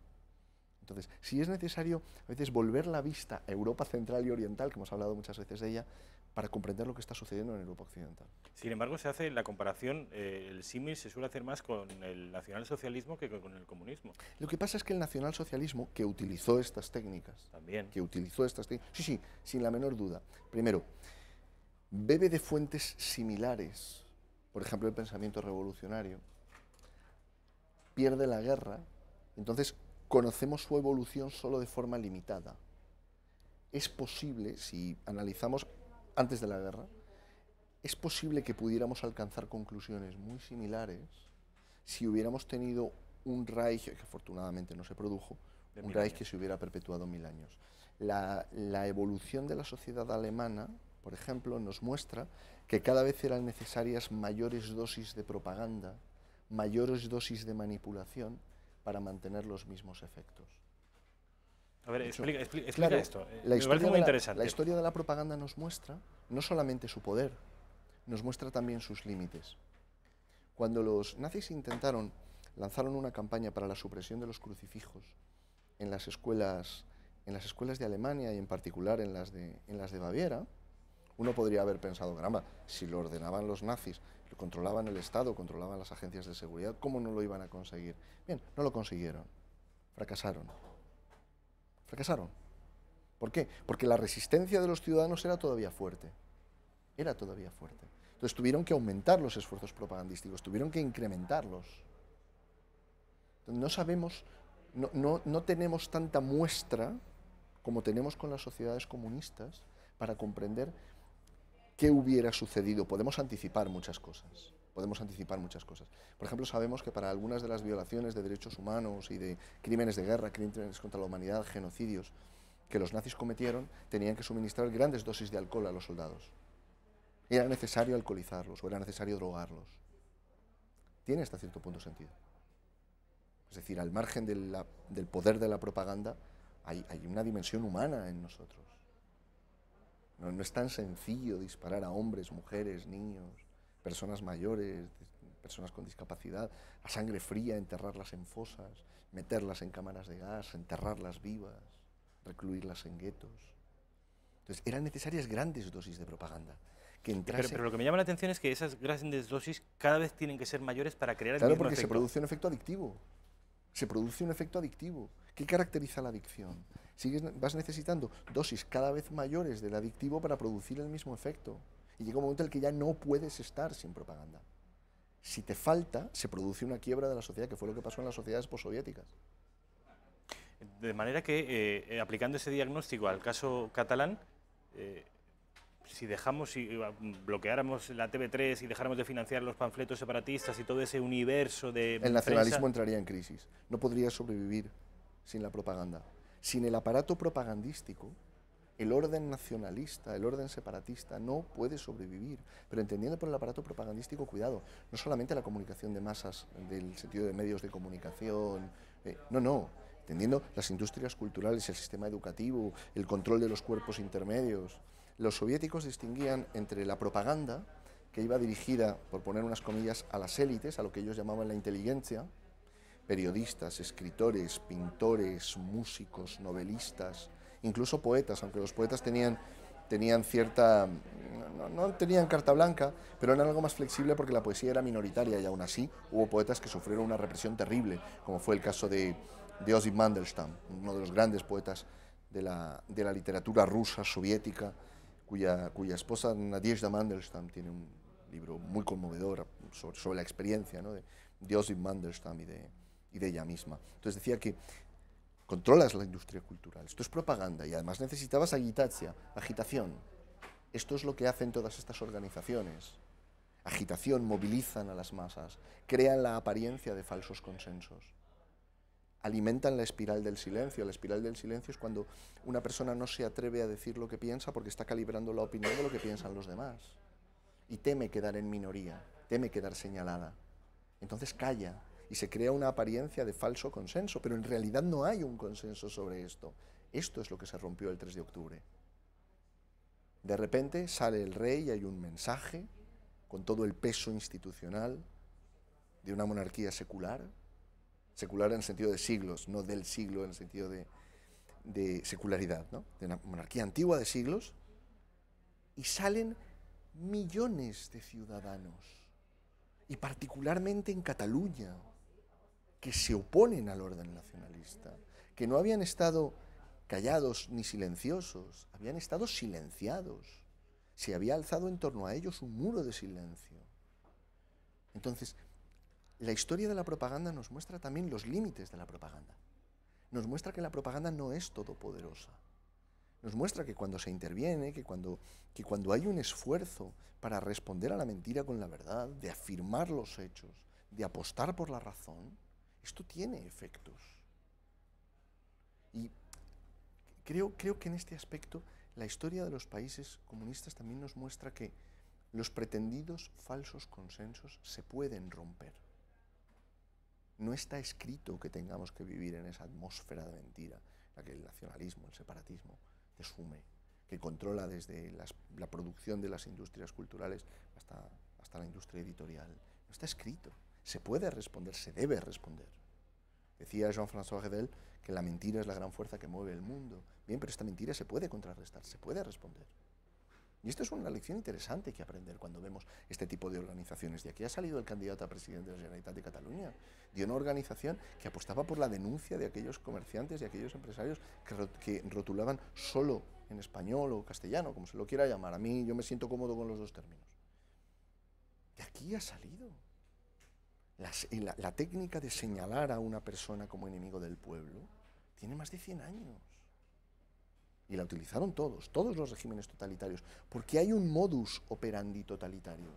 Entonces, si es necesario a veces volver la vista a Europa central y oriental, que hemos hablado muchas veces de ella, para comprender lo que está sucediendo en Europa occidental. Sin embargo, se hace la comparación, el símil se suele hacer más con el nacionalsocialismo que con el comunismo. Lo que pasa es que el nacionalsocialismo, que utilizó estas técnicas, sí, sin la menor duda, primero, bebe de fuentes similares, por ejemplo, el pensamiento revolucionario, pierde la guerra, entonces conocemos su evolución solo de forma limitada. Es posible, si analizamos antes de la guerra, es posible que pudiéramos alcanzar conclusiones muy similares si hubiéramos tenido un Reich, que afortunadamente no se produjo, un Reich que se hubiera perpetuado 1000 años. La evolución de la sociedad alemana, por ejemplo, nos muestra que cada vez eran necesarias mayores dosis de propaganda, mayores dosis de manipulación para mantener los mismos efectos. A ver, explica esto. Me parece muy interesante. La historia de la propaganda nos muestra no solamente su poder, nos muestra también sus límites. Cuando los nazis lanzaron una campaña para la supresión de los crucifijos en las escuelas de Alemania y en particular en las de Baviera, uno podría haber pensado, caramba, si lo ordenaban los nazis, lo controlaban el Estado, controlaban las agencias de seguridad, ¿cómo no lo iban a conseguir? Bien, no lo consiguieron, fracasaron. Fracasaron. ¿Por qué? Porque la resistencia de los ciudadanos era todavía fuerte. Era todavía fuerte. Entonces tuvieron que aumentar los esfuerzos propagandísticos, tuvieron que incrementarlos. Entonces, no sabemos, no tenemos tanta muestra como tenemos con las sociedades comunistas para comprender qué hubiera sucedido. Podemos anticipar muchas cosas. Por ejemplo, sabemos que para algunas de las violaciones de derechos humanos y de crímenes de guerra, crímenes contra la humanidad, genocidios que los nazis cometieron, tenían que suministrar grandes dosis de alcohol a los soldados. Era necesario alcoholizarlos o era necesario drogarlos. Tiene hasta cierto punto sentido. Es decir, al margen del poder de la propaganda, hay una dimensión humana en nosotros. No es tan sencillo disparar a hombres, mujeres, niños, personas mayores, personas con discapacidad, a sangre fría, enterrarlas en fosas, meterlas en cámaras de gas, enterrarlas vivas, recluirlas en guetos. Entonces, eran necesarias grandes dosis de propaganda. Pero lo que me llama la atención es que esas grandes dosis cada vez tienen que ser mayores para crear el mismo efecto. Claro, porque se produce un efecto adictivo. Se produce un efecto adictivo. ¿Qué caracteriza la adicción? Vas necesitando dosis cada vez mayores del adictivo para producir el mismo efecto. Y llega un momento en el que ya no puedes estar sin propaganda. Si te falta, se produce una quiebra de la sociedad, que fue lo que pasó en las sociedades postsoviéticas. De manera que, aplicando ese diagnóstico al caso catalán, si bloqueáramos la TV3 y dejáramos de financiar los panfletos separatistas y todo ese universo de el nacionalismo entraría en crisis. No podría sobrevivir sin la propaganda. Sin el aparato propagandístico, el orden nacionalista, el orden separatista no puede sobrevivir. Pero entendiendo por el aparato propagandístico, cuidado, no solamente la comunicación de masas, del sentido de medios de comunicación, entendiendo las industrias culturales, el sistema educativo, el control de los cuerpos intermedios. Los soviéticos distinguían entre la propaganda, que iba dirigida, por poner unas comillas, a las élites, a lo que ellos llamaban la inteligencia, periodistas, escritores, pintores, músicos, novelistas, incluso poetas, aunque los poetas tenían tenían cierta... no tenían carta blanca, pero eran algo más flexible porque la poesía era minoritaria y aún así hubo poetas que sufrieron una represión terrible, como fue el caso de Osip Mandelstam, uno de los grandes poetas de la literatura rusa, soviética, cuya esposa Nadezhda Mandelstam tiene un libro muy conmovedor sobre la experiencia, ¿no?, de Osip Mandelstam y de ella misma. Entonces decía que controlas la industria cultural, esto es propaganda y además necesitabas agitación. Esto es lo que hacen todas estas organizaciones. Agitación, movilizan a las masas, crean la apariencia de falsos consensos, alimentan la espiral del silencio. La espiral del silencio es cuando una persona no se atreve a decir lo que piensa porque está calibrando la opinión de lo que piensan los demás y teme quedar en minoría, teme quedar señalada. Entonces calla y se crea una apariencia de falso consenso, pero en realidad no hay un consenso sobre esto. Esto es lo que se rompió el 3 de octubre. De repente sale el rey y hay un mensaje con todo el peso institucional de una monarquía secular, secular en el sentido de siglos, no del siglo en el sentido de secularidad, ¿no?, de una monarquía antigua de siglos, y salen millones de ciudadanos, y particularmente en Cataluña, que se oponen al orden nacionalista, que no habían estado callados ni silenciosos, habían estado silenciados. Se había alzado en torno a ellos un muro de silencio. Entonces, la historia de la propaganda nos muestra también los límites de la propaganda. Nos muestra que la propaganda no es todopoderosa. Nos muestra que cuando se interviene, que cuando hay un esfuerzo para responder a la mentira con la verdad, de afirmar los hechos, de apostar por la razón, esto tiene efectos. Y creo que en este aspecto la historia de los países comunistas también nos muestra que los pretendidos falsos consensos se pueden romper. No está escrito que tengamos que vivir en esa atmósfera de mentira, en la que el nacionalismo, el separatismo, te sume, que controla desde la producción de las industrias culturales hasta la industria editorial. No está escrito. Se puede responder, se debe responder. Decía Jean-François Revel que la mentira es la gran fuerza que mueve el mundo. Bien, pero esta mentira se puede contrarrestar, se puede responder. Y esto es una lección interesante que aprender cuando vemos este tipo de organizaciones. De aquí ha salido el candidato a presidente de la Generalitat de Cataluña, de una organización que apostaba por la denuncia de aquellos comerciantes y aquellos empresarios que rotulaban solo en español o castellano, como se lo quiera llamar. A mí, yo me siento cómodo con los dos términos. De aquí ha salido. La técnica de señalar a una persona como enemigo del pueblo tiene más de 100 años. Y la utilizaron todos los regímenes totalitarios, porque hay un modus operandi totalitario.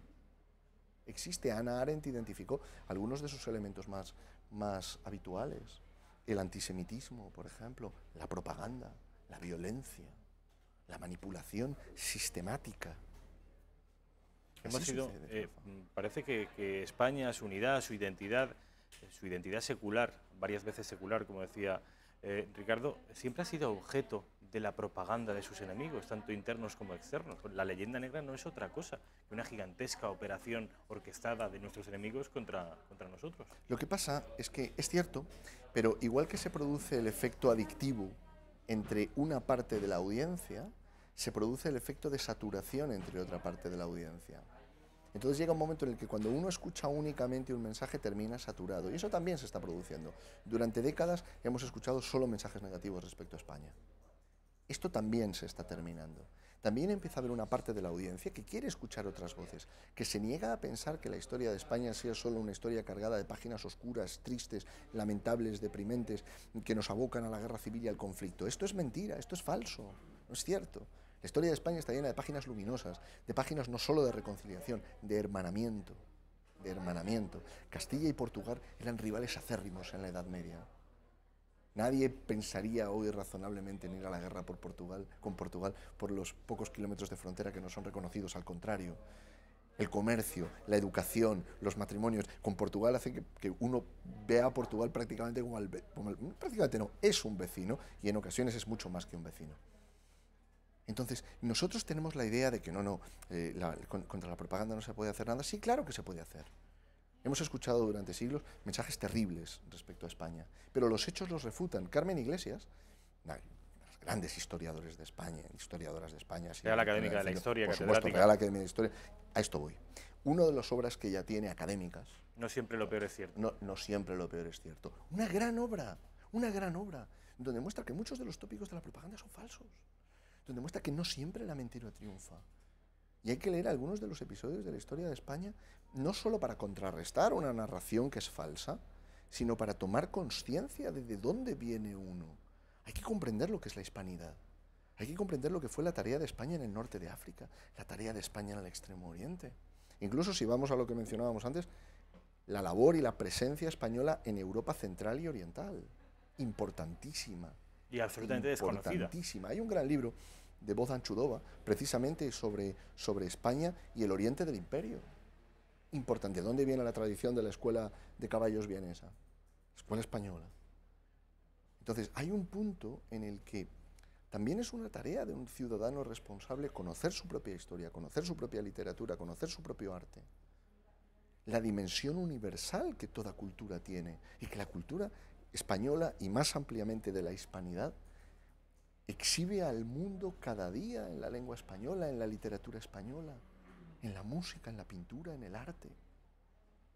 Existe, Hannah Arendt identificó algunos de sus elementos más habituales. El antisemitismo, por ejemplo, la propaganda, la violencia, la manipulación sistemática. Parece que España, su unidad, su identidad secular, varias veces secular, como decía Ricardo, siempre ha sido objeto de la propaganda de sus enemigos, tanto internos como externos. La leyenda negra no es otra cosa que una gigantesca operación orquestada de nuestros enemigos contra nosotros. Lo que pasa es que es cierto, pero igual que se produce el efecto adictivo entre una parte de la audiencia, se produce el efecto de saturación entre otra parte de la audiencia. Entonces llega un momento en el que cuando uno escucha únicamente un mensaje termina saturado. Y eso también se está produciendo. Durante décadas hemos escuchado solo mensajes negativos respecto a España. Esto también se está terminando. También empieza a haber una parte de la audiencia que quiere escuchar otras voces, que se niega a pensar que la historia de España sea solo una historia cargada de páginas oscuras, tristes, lamentables, deprimentes, que nos abocan a la guerra civil y al conflicto. Esto es mentira, esto es falso, no es cierto. La historia de España está llena de páginas luminosas, de páginas no solo de reconciliación, de hermanamiento. Castilla y Portugal eran rivales acérrimos en la Edad Media. Nadie pensaría hoy razonablemente en ir a la guerra con Portugal por los pocos kilómetros de frontera que no son reconocidos, al contrario. El comercio, la educación, los matrimonios con Portugal hacen que uno vea a Portugal prácticamente prácticamente no, es un vecino y en ocasiones es mucho más que un vecino. Entonces, nosotros tenemos la idea de que contra la propaganda no se puede hacer nada. Sí, claro que se puede hacer. Hemos escuchado durante siglos mensajes terribles respecto a España, pero los hechos los refutan. Carmen Iglesias, la grandes historiadores de España, historiadoras de España. Real Académica de la Historia, por supuesto, Real Académica de la Historia. A esto voy. Una de las obras que ella tiene académicas... No siempre lo peor es cierto. No siempre lo peor es cierto. Una gran obra, donde muestra que muchos de los tópicos de la propaganda son falsos, donde muestra que no siempre la mentira triunfa. Y hay que leer algunos de los episodios de la historia de España, no solo para contrarrestar una narración que es falsa, sino para tomar conciencia de dónde viene uno. Hay que comprender lo que es la hispanidad. Hay que comprender lo que fue la tarea de España en el norte de África, la tarea de España en el Extremo Oriente. Incluso si vamos a lo que mencionábamos antes, la labor y la presencia española en Europa central y oriental. Importantísima. Y absolutamente desconocida. Importantísima. Hay un gran libro de Bozan Chudova, precisamente sobre España y el oriente del imperio. Importante. ¿De dónde viene la tradición de la escuela de caballos vienesa? Escuela española. Entonces, hay un punto en el que también es una tarea de un ciudadano responsable conocer su propia historia, conocer su propia literatura, conocer su propio arte. La dimensión universal que toda cultura tiene, y que la cultura española, y más ampliamente de la hispanidad, exhibe al mundo cada día en la lengua española, en la literatura española, en la música, en la pintura, en el arte.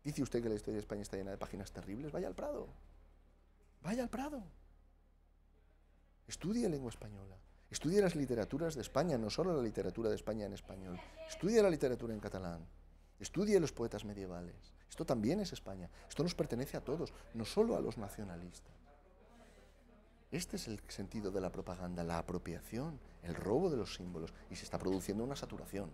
Dice usted que la historia de España está llena de páginas terribles, vaya al Prado. Vaya al Prado. Estudie lengua española. Estudie las literaturas de España, no solo la literatura de España en español. Estudie la literatura en catalán. Estudie los poetas medievales. Esto también es España. Esto nos pertenece a todos, no solo a los nacionalistas. Este es el sentido de la propaganda, la apropiación, el robo de los símbolos, y se está produciendo una saturación.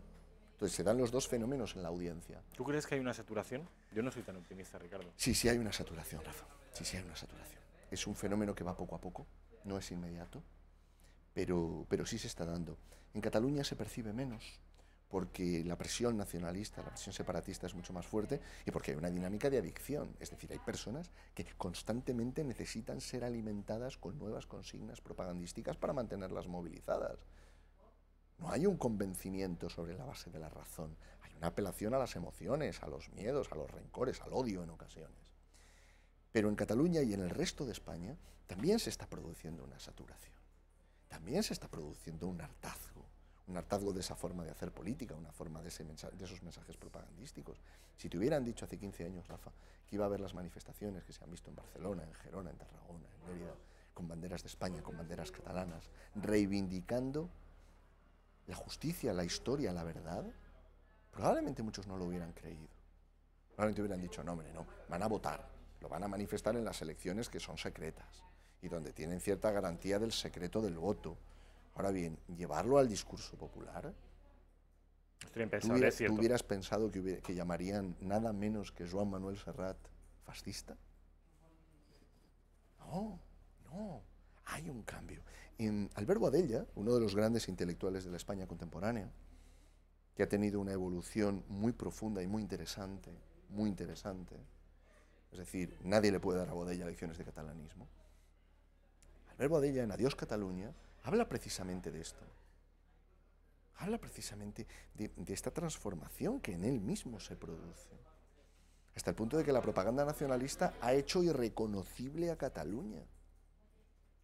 Entonces se dan los dos fenómenos en la audiencia. ¿Tú crees que hay una saturación? Yo no soy tan optimista, Ricardo. Sí, sí hay una saturación, Rafa. Sí hay una saturación. Es un fenómeno que va poco a poco, no es inmediato, pero sí se está dando. En Cataluña se percibe menos, porque la presión nacionalista, la presión separatista es mucho más fuerte y porque hay una dinámica de adicción. Es decir, hay personas que constantemente necesitan ser alimentadas con nuevas consignas propagandísticas para mantenerlas movilizadas. No hay un convencimiento sobre la base de la razón, hay una apelación a las emociones, a los miedos, a los rencores, al odio en ocasiones. Pero en Cataluña y en el resto de España también se está produciendo una saturación, también se está produciendo un hartazgo de esa forma de hacer política, una forma de esos mensajes propagandísticos. Si te hubieran dicho hace 15 años, Rafa, que iba a haber las manifestaciones que se han visto en Barcelona, en Gerona, en Tarragona, en Mérida, con banderas de España, con banderas catalanas, reivindicando la justicia, la historia, la verdad, probablemente muchos no lo hubieran creído. Probablemente hubieran dicho, no, hombre, no, van a votar, lo van a manifestar en las elecciones que son secretas y donde tienen cierta garantía del secreto del voto. Ahora bien, llevarlo al discurso popular, ¿tú hubieras pensado que llamarían nada menos que Joan Manuel Serrat fascista? No, hay un cambio. Albert Boadella, uno de los grandes intelectuales de la España contemporánea, que ha tenido una evolución muy profunda y muy interesante, es decir, nadie le puede dar a Boadella lecciones de catalanismo. Albert Boadella, en Adiós Cataluña, habla precisamente de esto. Habla precisamente de esta transformación que en él mismo se produce. Hasta el punto de que la propaganda nacionalista ha hecho irreconocible a Cataluña.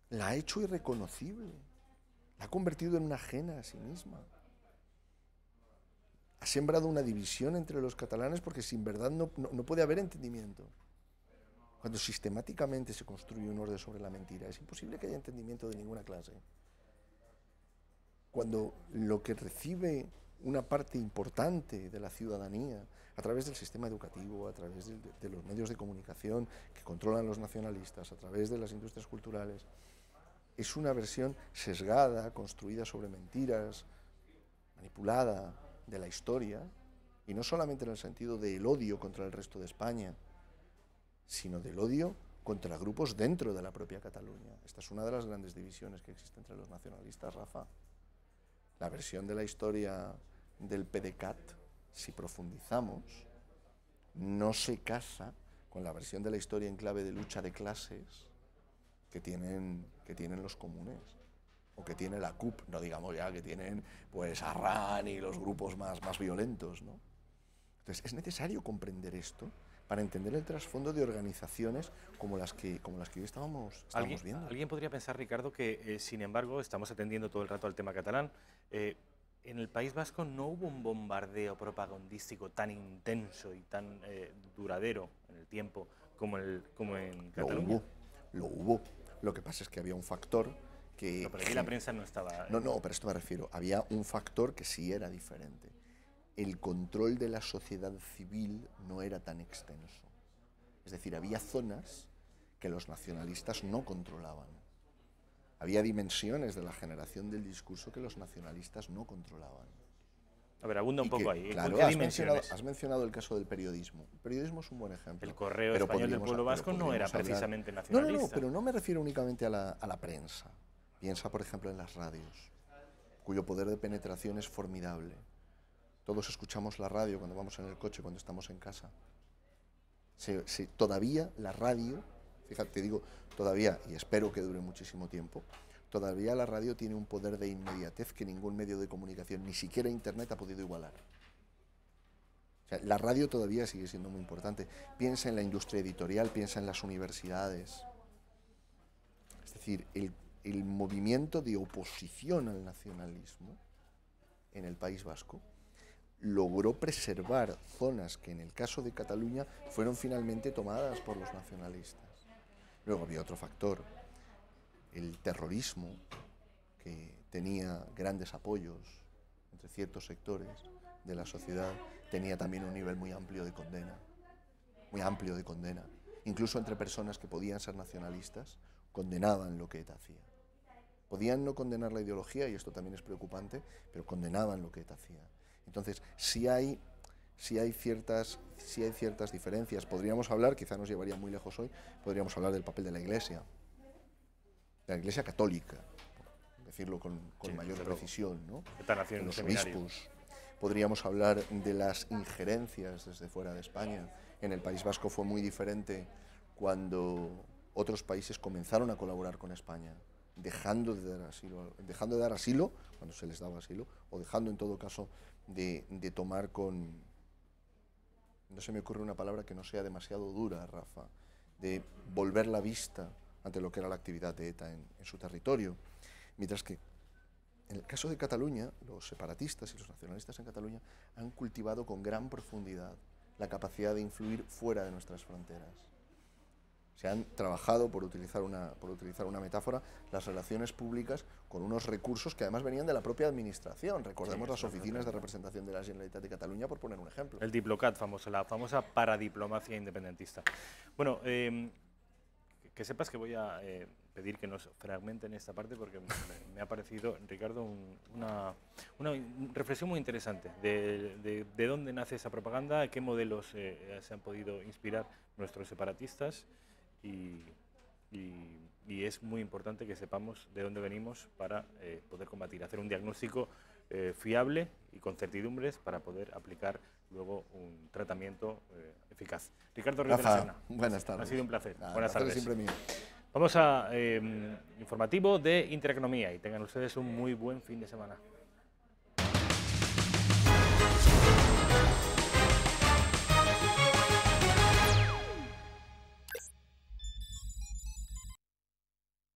La ha hecho irreconocible. La ha convertido en una ajena a sí misma. Ha sembrado una división entre los catalanes porque sin verdad no puede haber entendimiento. Cuando sistemáticamente se construye un orden sobre la mentira, es imposible que haya entendimiento de ninguna clase. Cuando lo que recibe una parte importante de la ciudadanía, a través del sistema educativo, a través de los medios de comunicación que controlan los nacionalistas, a través de las industrias culturales, es una versión sesgada, construida sobre mentiras, manipulada de la historia, y no solamente en el sentido del odio contra el resto de España, sino del odio contra grupos dentro de la propia Cataluña. Esta es una de las grandes divisiones que existe entre los nacionalistas, Rafa. La versión de la historia del PDeCAT, si profundizamos, no se casa con la versión de la historia en clave de lucha de clases que tienen los comunes, o que tiene la CUP, no digamos ya que tienen pues Arran y los grupos más violentos, ¿no? Entonces es necesario comprender esto para entender el trasfondo de organizaciones como las que hoy estamos viendo. Alguien podría pensar, Ricardo, que sin embargo estamos atendiendo todo el rato al tema catalán. En el País Vasco no hubo un bombardeo propagandístico tan intenso y tan duradero en el tiempo como en Cataluña. Lo hubo. Lo que pasa es que había un factor que... No, pero aquí la prensa no estaba... No, pero a esto me refiero. Había un factor que sí era diferente. El control de la sociedad civil no era tan extenso. Es decir, había zonas que los nacionalistas no controlaban. Había dimensiones de la generación del discurso que los nacionalistas no controlaban. A ver, abunda un poco ahí. Claro, ¿Qué dimensiones? Has mencionado el caso del periodismo. El periodismo es un buen ejemplo. El Correo Español del Pueblo Vasco no era precisamente nacionalista. No, pero no me refiero únicamente a la prensa. Piensa, por ejemplo, en las radios, cuyo poder de penetración es formidable. Todos escuchamos la radio cuando vamos en el coche, cuando estamos en casa. Todavía la radio, fíjate, te digo todavía, y espero que dure muchísimo tiempo, todavía la radio tiene un poder de inmediatez que ningún medio de comunicación, ni siquiera Internet, ha podido igualar. O sea, la radio todavía sigue siendo muy importante. Piensa en la industria editorial, piensa en las universidades. Es decir, el movimiento de oposición al nacionalismo en el País Vasco logró preservar zonas que en el caso de Cataluña fueron finalmente tomadas por los nacionalistas. Luego había otro factor, el terrorismo, que tenía grandes apoyos entre ciertos sectores de la sociedad, tenía también un nivel muy amplio de condena, incluso entre personas que podían ser nacionalistas, condenaban lo que ETA hacía. Podían no condenar la ideología, y esto también es preocupante, pero condenaban lo que ETA hacía. Entonces, sí hay ciertas diferencias. Podríamos hablar, quizá nos llevaría muy lejos hoy, podríamos hablar del papel de la Iglesia católica, por decirlo con mayor precisión, ¿no? De los obispos. Podríamos hablar de las injerencias desde fuera de España. En el País Vasco fue muy diferente cuando otros países comenzaron a colaborar con España, dejando de dar asilo cuando se les daba asilo, o dejando en todo caso de tomar con, no se me ocurre una palabra que no sea demasiado dura, Rafa, de volver la vista ante lo que era la actividad de ETA en su territorio. Mientras que en el caso de Cataluña, los separatistas y los nacionalistas en Cataluña han cultivado con gran profundidad la capacidad de influir fuera de nuestras fronteras. Se han trabajado, por utilizar una metáfora, las relaciones públicas con unos recursos que además venían de la propia administración. Recordemos las oficinas de representación de la Generalitat de Cataluña, por poner un ejemplo. El Diplocat, la famosa paradiplomacia independentista. Bueno, que sepas que voy a pedir que nos fragmenten esta parte porque me ha parecido, Ricardo, una reflexión muy interesante de dónde nace esa propaganda, qué modelos se han podido inspirar nuestros separatistas. Y es muy importante que sepamos de dónde venimos para poder combatir, hacer un diagnóstico fiable y con certidumbres para poder aplicar luego un tratamiento eficaz. Ricardo Ríos de la Serna, buenas tardes. Ha sido un placer. Buenas tardes. Siempre mío. Vamos a informativo de Intereconomía y tengan ustedes un muy buen fin de semana.